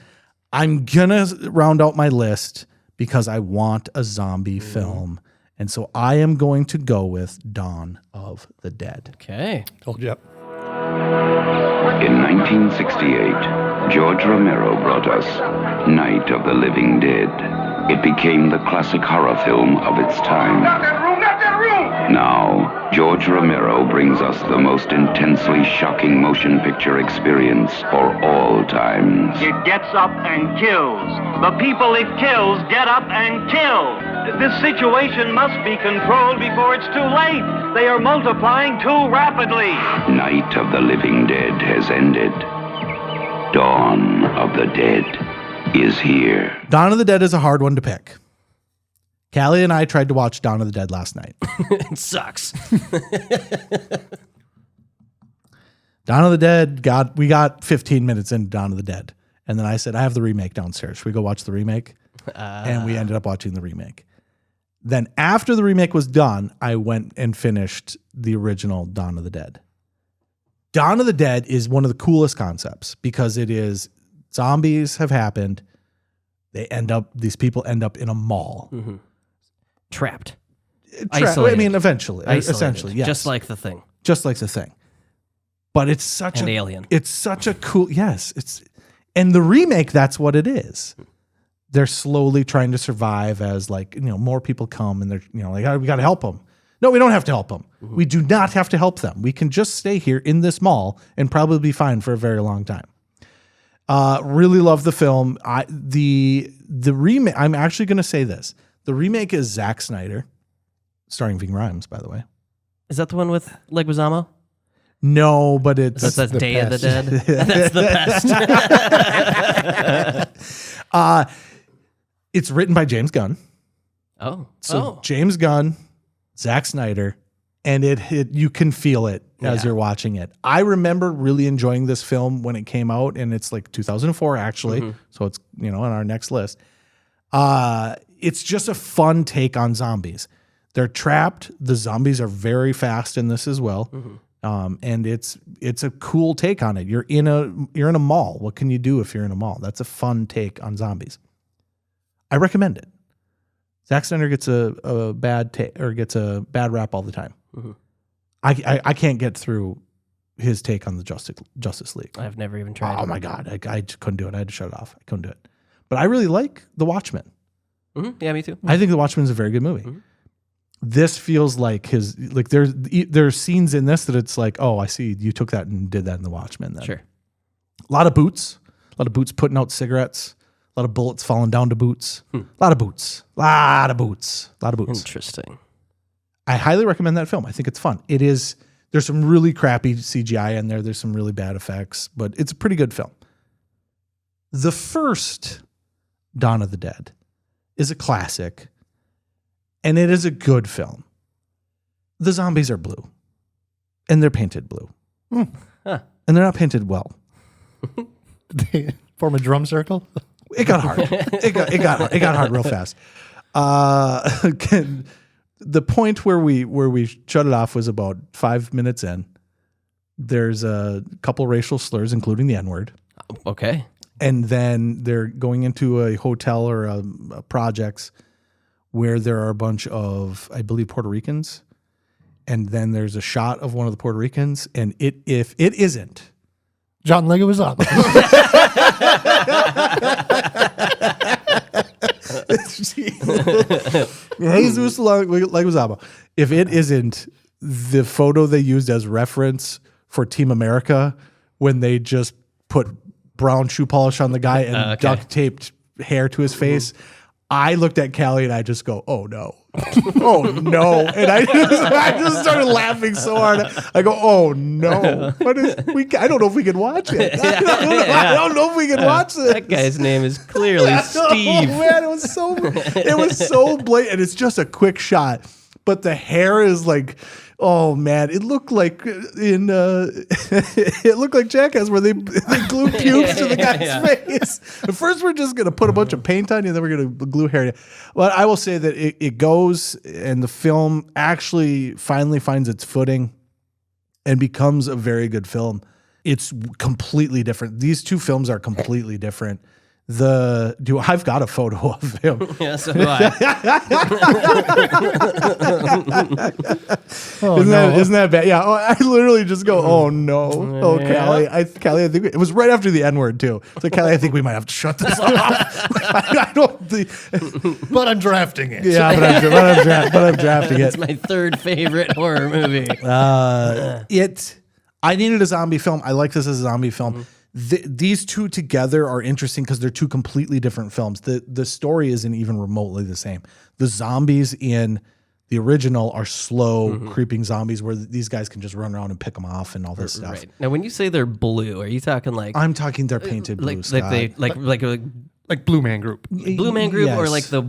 I'm going to round out my list because I want a zombie film. And so I am going to go with Dawn of the Dead. Okay. Told you. In 1968, George Romero brought us Night of the Living Dead. It became the classic horror film of its time. Not that room! Not that room! Now, George Romero brings us the most intensely shocking motion picture experience for all times. It gets up and kills. The people it kills get up and kill. This situation must be controlled before it's too late. They are multiplying too rapidly. Night of the Living Dead has ended. Dawn of the Dead is here. Dawn of the Dead is a hard one to pick. Callie and I tried to watch Dawn of the Dead last night. It sucks. Dawn of the Dead, we got 15 minutes into Dawn of the Dead. And then I said, I have the remake downstairs. Should we go watch the remake? And we ended up watching the remake. Then after the remake was done, I went and finished the original Dawn of the Dead. Dawn of the Dead is one of the coolest concepts because it is zombies have happened. These people end up in a mall. Mm-hmm. Trapped. Isolated. I mean, eventually. Isolated. Essentially, yes. Just like The Thing. Just like The Thing. But it's such Alien. It's such a cool, yes. And the remake, that's what it is. they're slowly trying to survive as like, more people come and they're, like, oh, we got to help them. No, we don't have to help them. We do not have to help them. We can just stay here in this mall and probably be fine for a very long time. Really love the film. The remake, I'm actually going to say this. The remake is Zack Snyder, starring Ving Rhames, by the way. Is that the one with Leguizamo? No, but it's... That's Day of the Dead. That's the pest. It's written by James Gunn. Oh. So James Gunn, Zack Snyder, and you can feel it as you're watching it. I remember really enjoying this film when it came out, and it's like 2004 actually. So it's, on our next list. It's just a fun take on zombies. They're trapped. The zombies are very fast in this as well. And it's a cool take on it. You're in a mall. What can you do if you're in a mall? That's a fun take on zombies. I recommend it. Zack Snyder gets a bad rap all the time. I can't get through his take on the Justice League. I've never even tried. Oh my God, I just couldn't do it. I had to shut it off. I couldn't do it. But I really like The Watchmen. Yeah, me too. I think The Watchmen is a very good movie. This feels like there's scenes in this that it's like, oh, I see you took that and did that in The Watchmen. Then. Sure. A lot of boots putting out cigarettes. A lot of bullets falling down to boots. A lot of boots. Interesting. I highly recommend that film. I think it's fun. There's some really crappy CGI in there. There's some really bad effects, but it's a pretty good film. The first Dawn of the Dead is a classic, and it is a good film. The zombies are blue, and they're painted blue. And they're not painted well. They form a drum circle? It got hard. It got hard real fast. The point where we shut it off was about 5 minutes in. There's a couple racial slurs, including the N-word. Okay. And then they're going into a hotel or a projects where there are a bunch of, I believe, Puerto Ricans. And then there's a shot of one of the Puerto Ricans, and if it isn't John Leguizamo. Jesus Leguizamo. If it isn't the photo they used as reference for Team America when they just put brown shoe polish on the guy and duct taped hair to his face, I looked at Callie and I just go, oh no. Oh no. And I just started laughing so hard. I go, oh no. I don't know if we can watch it. I don't know if we can watch it. That guy's name is clearly Steve. Oh man, it was so blatant. It's just a quick shot. But the hair is like, oh man, it looked like it looked like Jackass where they glue pubes to the guy's face. At first, we're just gonna put a bunch of paint on you, and then we're gonna glue hair. But I will say that it goes, and the film actually finally finds its footing and becomes a very good film. It's completely different. These two films are completely different. I've got a photo of him. Yeah, so do I. Isn't that bad? Yeah. I literally just go, oh no. Oh, Callie. Callie, I think it was right after the N-word too. So Callie, I think we might have to shut this off. I don't think. But I'm drafting it. Yeah, but I'm drafting it. It's my third favorite horror movie. I needed a zombie film. I like this as a zombie film. These two together are interesting because they're two completely different films. The story isn't even remotely the same. The zombies in the original are slow, creeping zombies where these guys can just run around and pick them off and all this stuff. Right. Now, when you say they're blue, are you talking like... I'm talking they're painted blue, like Blue Man Group. Blue Man Group, Yes. or like the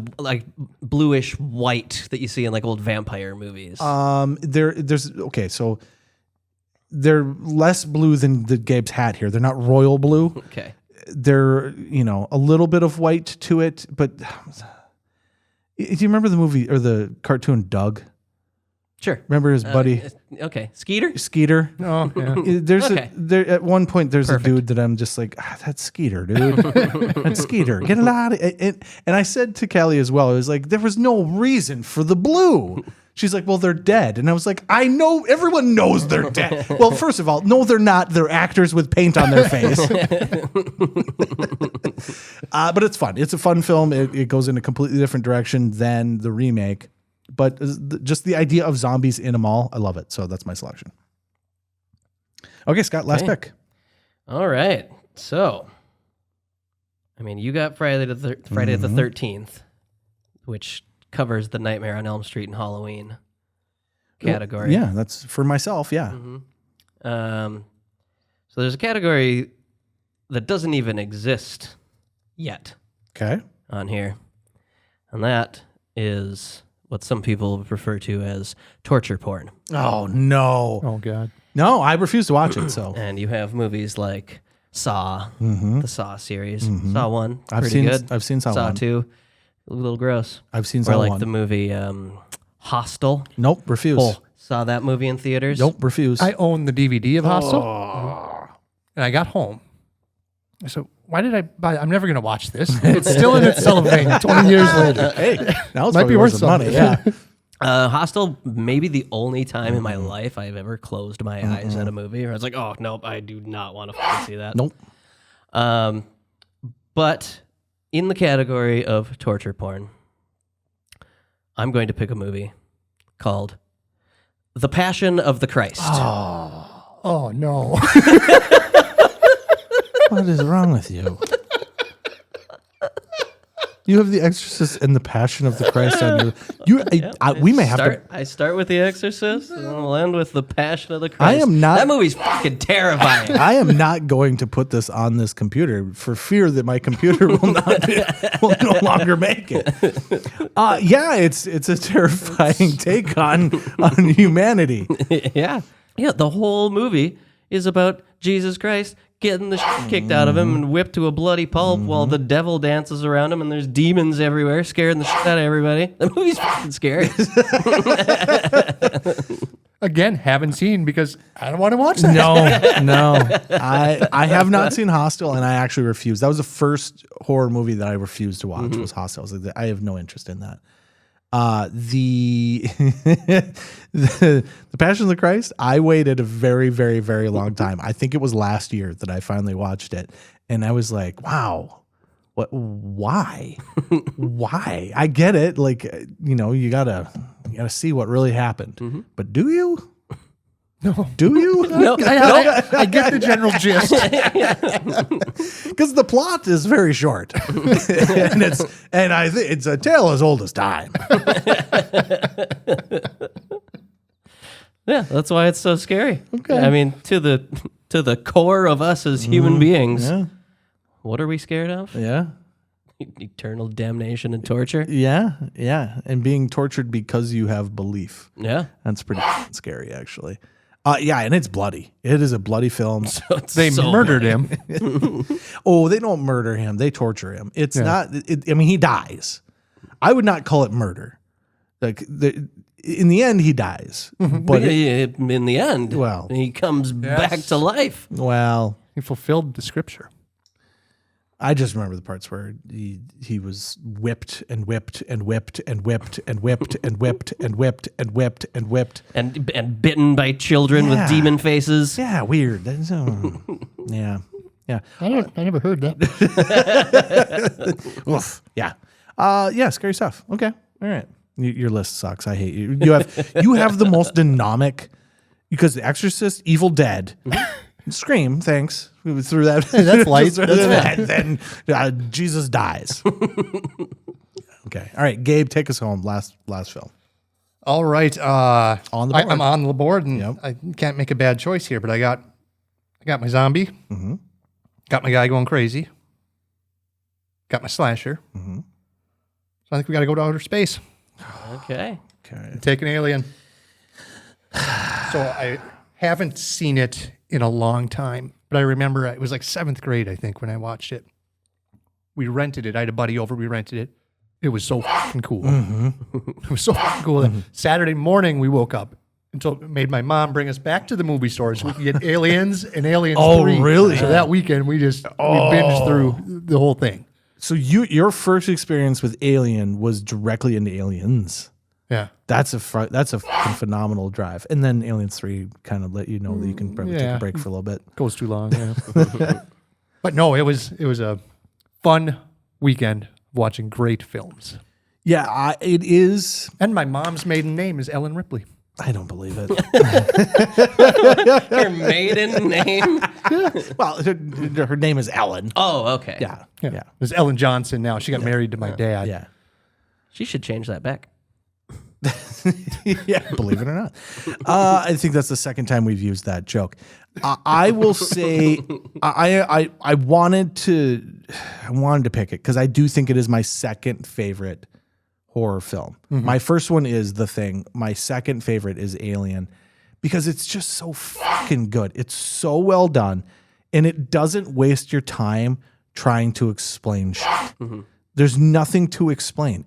bluish white that you see in like old vampire movies? So they're less blue than the Gabe's hat here. They're not royal blue. Okay. They're, a little bit of white to it, but do you remember the movie or the cartoon Doug? Sure. Remember his buddy? Okay. Skeeter? Oh, yeah. At one point there's a dude that I'm just like, that's Skeeter, dude. That's Skeeter. Get it out of it. And I said to Callie as well, I was like, there was no reason for the blue. She's like, well, they're dead. And I was like, I know, everyone knows they're dead. Well, first of all, no, they're not. They're actors with paint on their face. But it's fun. It's a fun film. It goes in a completely different direction than the remake. But just the idea of zombies in a mall, I love it. So that's my selection. Okay, Scott, last pick. All right. So, I mean, you got Friday the 13th, which covers the Nightmare on Elm Street and Halloween category. Yeah, that's for myself. Yeah. So there's a category that doesn't even exist yet. Okay. On here, and that is what some people refer to as torture porn. Oh no! Oh god! No, I refuse to watch it. So, and you have movies like Saw, Mhm. the Saw series, Mhm. Saw 1, I've pretty seen- good. I've seen Saw 1. 2, a little gross. I've seen or Saw like 1. the movie Hostel. Nope, refuse. Oh, saw that movie in theaters. Nope, refuse. I own the DVD of Hostel, and I got home. I said, "Why did I buy? I'm never going to watch this. It's still in its cellophane 20 years later. Hey, now it's might probably be worth some money. something." Yeah. Hostel, maybe the only time in my life I've ever closed my eyes at a movie where I was like, oh, nope, I do not want to fucking see that. Nope. But in the category of torture porn, I'm going to pick a movie called The Passion of the Christ. Oh no! What is wrong with you? You have The Exorcist and The Passion of the Christ on you. We may have to. I start with The Exorcist, and I'll end with The Passion of the Christ. I am not. That movie's fucking terrifying. I am not going to put this on this computer for fear that my computer will no longer make it. Yeah, it's a terrifying take on humanity. Yeah. The whole movie is about Jesus Christ getting the shit kicked out of him and whipped to a bloody pulp while the devil dances around him and there's demons everywhere scaring the shit out of everybody. The movie's fucking scary. Again, haven't seen because I don't want to watch that. No. I have not seen Hostel, and I actually refused. That was the first horror movie that I refused to watch. Was Hostel. I was like, I have no interest in that. The Passion of the Christ, I waited a very, very, very long time. I think it was last year that I finally watched it, and I was like, wow. What? Why? Why? I get it. Like, you gotta see what really happened. But do you? No. Do you? No. I get the general gist. Because the plot is very short, and I think it's a tale as old as time. Yeah, that's why it's so scary. Okay. I mean, to the core of us as human beings, what are we scared of? Yeah. Eternal damnation and torture. Yeah, and being tortured because you have belief. Yeah, that's pretty scary, actually. Yeah, and it's bloody. It is a bloody film. They murdered him. Oh, they don't murder him. They torture him. It's not. I mean, he dies. I would not call it murder. Like in the end, he dies. But in the end, well, he comes back to life. Well, he fulfilled the scripture. I just remember the parts where he was whipped and whipped and whipped and whipped and whipped and whipped and whipped and whipped and whipped and bitten by children with demon faces. Yeah, weird. That's, yeah. I never heard that. Oof. Yeah. Yeah. Scary stuff. Okay. All right. Your list sucks. I hate you. You have the most dynamic because The Exorcist, Evil Dead. Scream, thanks. We threw that. That's light. That's then Jesus dies. Okay. All right, Gabe, take us home. Last film. All right. On the board. I'm on the board, and I can't make a bad choice here. But I got my zombie. Mm-hmm. Got my guy going crazy. Got my slasher. Mm-hmm. So I think we got to go to outer space. Okay. Take an alien. So I haven't seen it in a long time, but I remember it was like 7th grade, I think, when I watched it. We rented it. I had a buddy over. We rented it. It was so fucking cool. Mm-hmm. It was so fucking cool. Mm-hmm. Saturday morning, we woke up and so it made my mom bring us back to the movie store so we could get Aliens and Aliens 3. Oh, really? So that weekend, we binged through the whole thing. So your first experience with Alien was directly into Aliens. Yeah. That's a fucking phenomenal drive. And then Aliens 3 kind of let you know that you can probably take a break for a little bit. Goes too long, yeah. But no, it was a fun weekend watching great films. Yeah, it is. And my mom's maiden name is Ellen Ripley. I don't believe it. Her maiden name? Well, her name is Ellen. Oh, okay. Yeah. There's Ellen Johnson now. She got married to my dad. Yeah. She should change that back. Yeah, believe it or not. I think that's the second time we've used that joke. I will say I wanted to pick it because I do think it is my second favorite horror film. My first one is The Thing. My second favorite is Alien because it's just so fucking good. It's so well done, and it doesn't waste your time trying to explain shit. There's nothing to explain.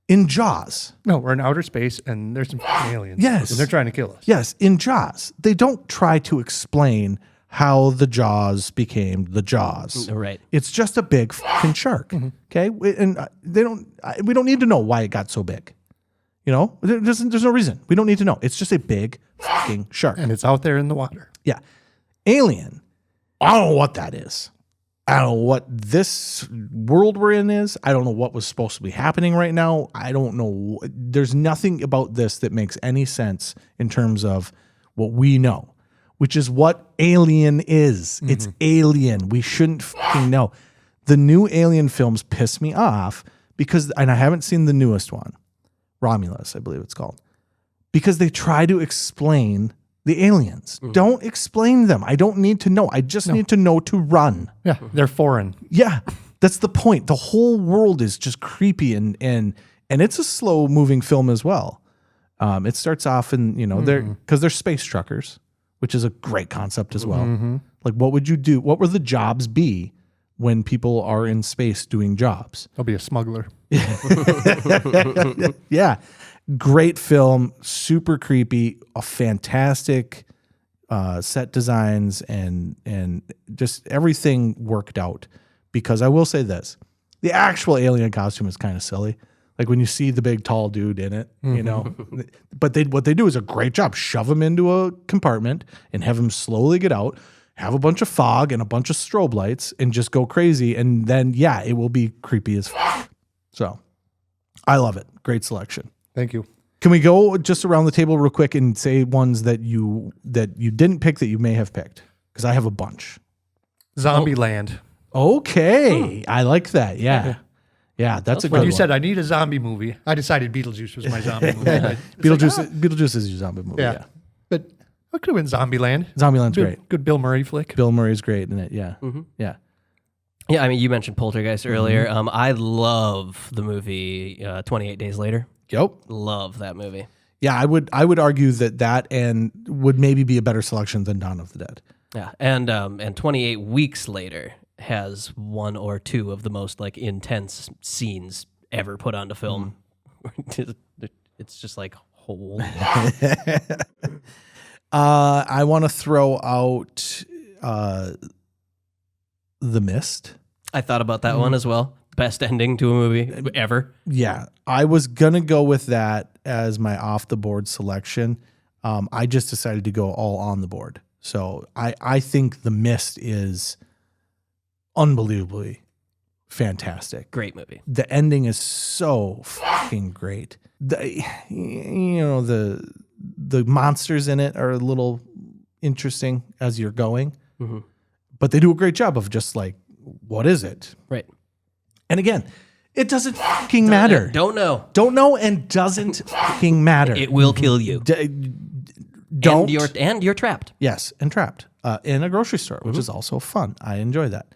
In Jaws. No, we're in outer space and there's some aliens. Yes. And they're trying to kill us. Yes, in Jaws, they don't try to explain how the Jaws became the Jaws. Right. It's just a big fucking shark. Okay, and we don't need to know why it got so big. You know, there's no reason. We don't need to know. It's just a big fucking shark, and it's out there in the water. Yeah, Alien. I don't know what that is. I don't know what this world we're in is. I don't know what was supposed to be happening right now. I don't know. There's nothing about this that makes any sense in terms of what we know, which is what Alien is. It's Alien. We shouldn't fucking know. The new Alien films piss me off because, and I haven't seen the newest one, Romulus, I believe it's called, because they try to explain the aliens. Don't explain them. I don't need to know. I just need to know to run. Yeah, they're foreign. Yeah, that's the point. The whole world is just creepy and it's a slow moving film as well. It starts off in, they're space truckers, which is a great concept as well. Like, what would you do? What would the jobs be when people are in space doing jobs? I'll be a smuggler. Yeah. Great film, super creepy, a fantastic set designs and just everything worked out. Because I will say this, the actual alien costume is kind of silly. Like when you see the big tall dude in it, but what they do is a great job. Shove him into a compartment and have him slowly get out, have a bunch of fog and a bunch of strobe lights and just go crazy. And then, it will be creepy as fuck. So I love it. Great selection. Thank you. Can we go just around the table real quick and say ones that you didn't pick that you may have picked? Because I have a bunch. Zombieland. Okay. I like that. Yeah. Yeah, that's a good one. When you said I need a zombie movie, I decided Beetlejuice was my zombie movie. Beetlejuice is your zombie movie. Yeah. But what could have been Zombieland? Zombieland's great. Good Bill Murray flick. Bill Murray's great in it. Yeah. Yeah. Yeah, I mean, you mentioned Poltergeist earlier. I love the movie 28 Days Later. Yep. Love that movie. Yeah, I would argue that and would maybe be a better selection than Dawn of the Dead. Yeah, and 28 Weeks Later has one or two of the most intense scenes ever put onto film. It's just like holy. I want to throw out The Mist. I thought about that one as well. Best ending to a movie ever. Yeah, I was gonna go with that as my off the board selection. I just decided to go all on the board. So I think The Mist is unbelievably fantastic. Great movie. The ending is so fucking great. The monsters in it are a little interesting as you're going, but they do a great job of just what is it? Right. And again, it doesn't fucking matter. Don't know. Don't know and doesn't fucking matter. It will kill you. Don't. And you're trapped. Yes, and trapped in a grocery store, which is also fun. I enjoy that.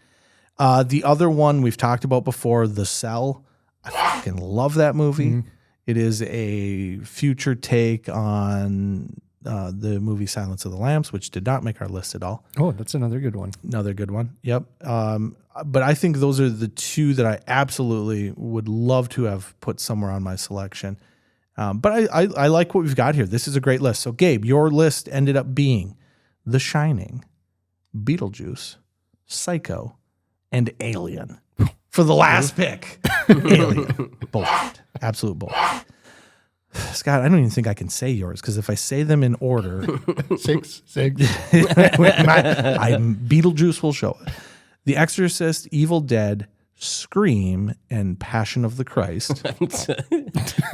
The other one we've talked about before, The Cell. I fucking love that movie. It is a future take on the movie Silence of the Lambs, which did not make our list at all. Oh, that's another good one. Another good one. Yep. But I think those are the two that I absolutely would love to have put somewhere on my selection. But I like what we've got here. This is a great list. So, Gabe, your list ended up being The Shining, Beetlejuice, Psycho, and Alien. For the last pick. Alien. Bullshit. Absolute bullshit. Scott, I don't even think I can say yours because if I say them in order, six. Beetlejuice will show it. The Exorcist, Evil Dead, Scream, and Passion of the Christ. I'm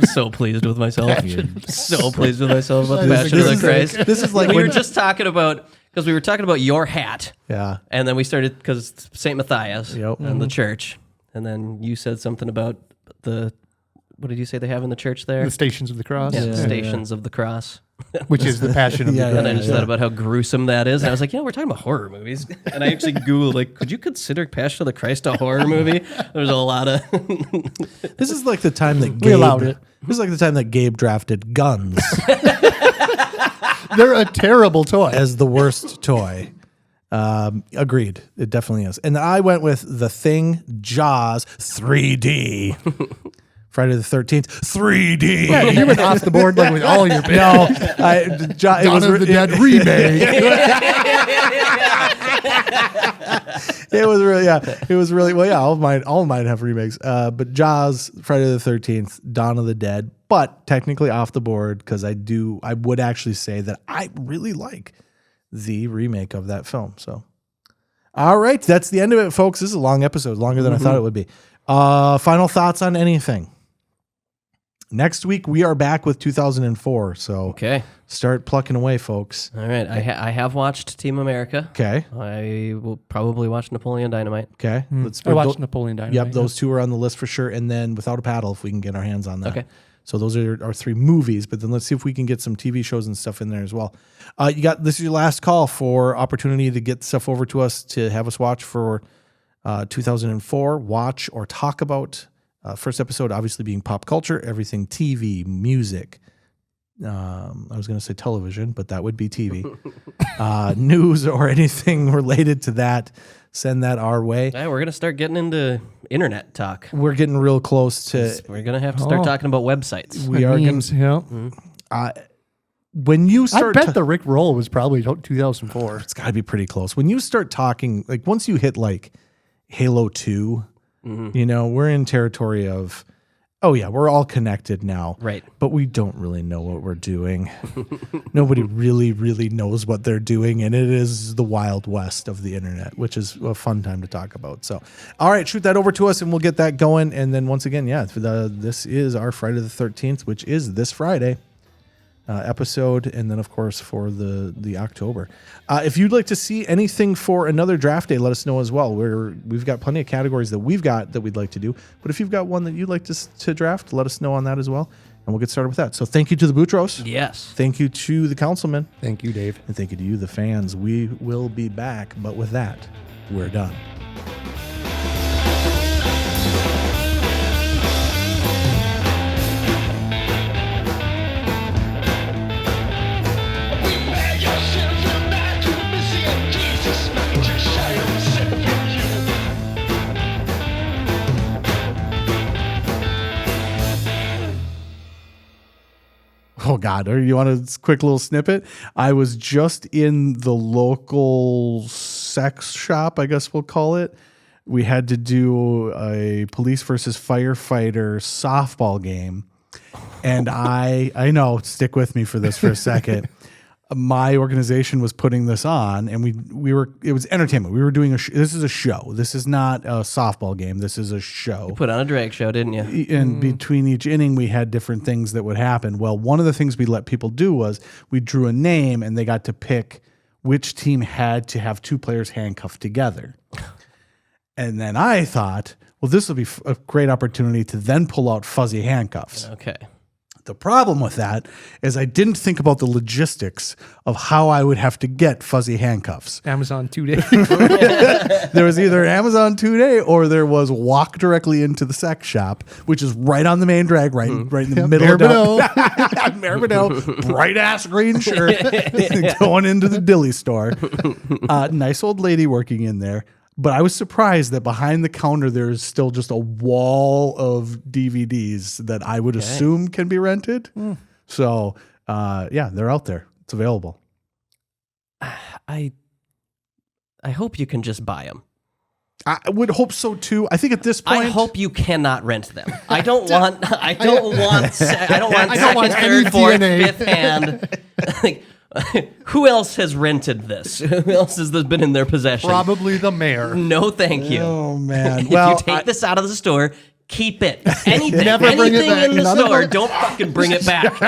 so pleased with myself. So pleased with myself about Passion of the Christ. This is like we were just talking about, because we were talking about your hat. Yeah. And then we started, because St. Matthias Yep. and the church. And then you said something about what did you say they have in the church there? The Stations of the Cross. Yeah, Stations of the Cross. Which is the Passion of the Christ. And I just thought about how gruesome that is. And I was like, we're talking about horror movies. And I actually Googled, like, could you consider Passion of the Christ a horror movie? There's a lot of... This is like the time that Gabe... We allowed it. This is like the time that Gabe drafted guns They're a terrible toy. as the worst toy. Agreed. It definitely is. And I went with The Thing, Jaws, 3D. Friday the 13th, 3D. Yeah, you went off the board like with all your picks. No, Dawn of the Dead remake. It was really, it was really, well, all of mine have remakes. But Jaws, Friday the 13th, Dawn of the Dead, but technically off the board because I would actually say that I really like the remake of that film. So, all right, that's the end of it, folks. This is a long episode, longer than I thought it would be. Final thoughts on anything? Next week, we are back with 2004. So start plucking away, folks. All right. I have watched Team America. Okay. I will probably watch Napoleon Dynamite. Okay. I watched Napoleon Dynamite. Yep, those two are on the list for sure. And then Without a Paddle, if we can get our hands on that. Okay. So those are our 3 movies, but then let's see if we can get some TV shows and stuff in there as well. This is your last call for opportunity to get stuff over to us to have us watch for 2004, watch or talk about. First episode, obviously being pop culture, everything TV, music. I was going to say television, but that would be TV. News or anything related to that, send that our way. Yeah, we're going to start getting into internet talk. We're getting real close to... We're going to have to start talking about websites. We are going to... when you start... I bet the Rick Roll was probably 2004. It's got to be pretty close. When you start talking, like once you hit like Halo 2... You know, we're in territory of, we're all connected now. Right. But we don't really know what we're doing. Nobody really, really knows what they're doing. And it is the Wild West of the internet, which is a fun time to talk about. So, all right, shoot that over to us and we'll get that going. And then once again, this is our Friday the 13th, which is this Friday episode. And then, of course, for the October. If you'd like to see anything for another draft day, let us know as well. We've got plenty of categories that we've got that we'd like to do. But if you've got one that you'd like to draft, let us know on that as well. And we'll get started with that. So thank you to the Boutros. Yes. Thank you to the councilman. Thank you, Dave. And thank you to you, the fans. We will be back. But with that, we're done. Oh, God. You want a quick little snippet? I was just in the local sex shop, I guess we'll call it. We had to do a police versus firefighter softball game. And I know, stick with me for this for a second. My organization was putting this on, and it was entertainment. We were doing this is a show. This is not a softball game. This is a show. You put on a drag show, didn't you? And between each inning, we had different things that would happen. Well, one of the things we let people do was we drew a name, and they got to pick which team had to have 2 players handcuffed together. And then I thought, well, this will be a great opportunity to then pull out fuzzy handcuffs. Okay. The problem with that is I didn't think about the logistics of how I would have to get fuzzy handcuffs. Amazon 2-day. There was either Amazon 2-day or there was walk directly into the sex shop, which is right on the main drag, right in the middle of Maribel, bright ass green shirt, going into the dilly store. Nice old lady working in there. But I was surprised that behind the counter, there is still just a wall of DVDs that I would assume can be rented. So, they're out there. It's available. I hope you can just buy them. I would hope so too. I think at this point, I hope you cannot rent them. I don't want second, third, fourth, fifth hand. Like, Who else has rented this? Who else has this been in their possession? Probably the mayor. No, thank you. Oh, man. If Well, you take this out of the store, keep it. Anything, Never bring it back. in the None of store, it? don't fucking bring it back.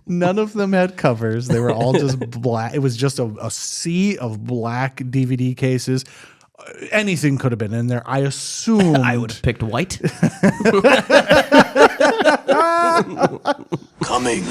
none of them had covers. They were all just black. It was just a sea of black DVD cases. Anything could have been in there. I assumed. I would have picked white. Coming.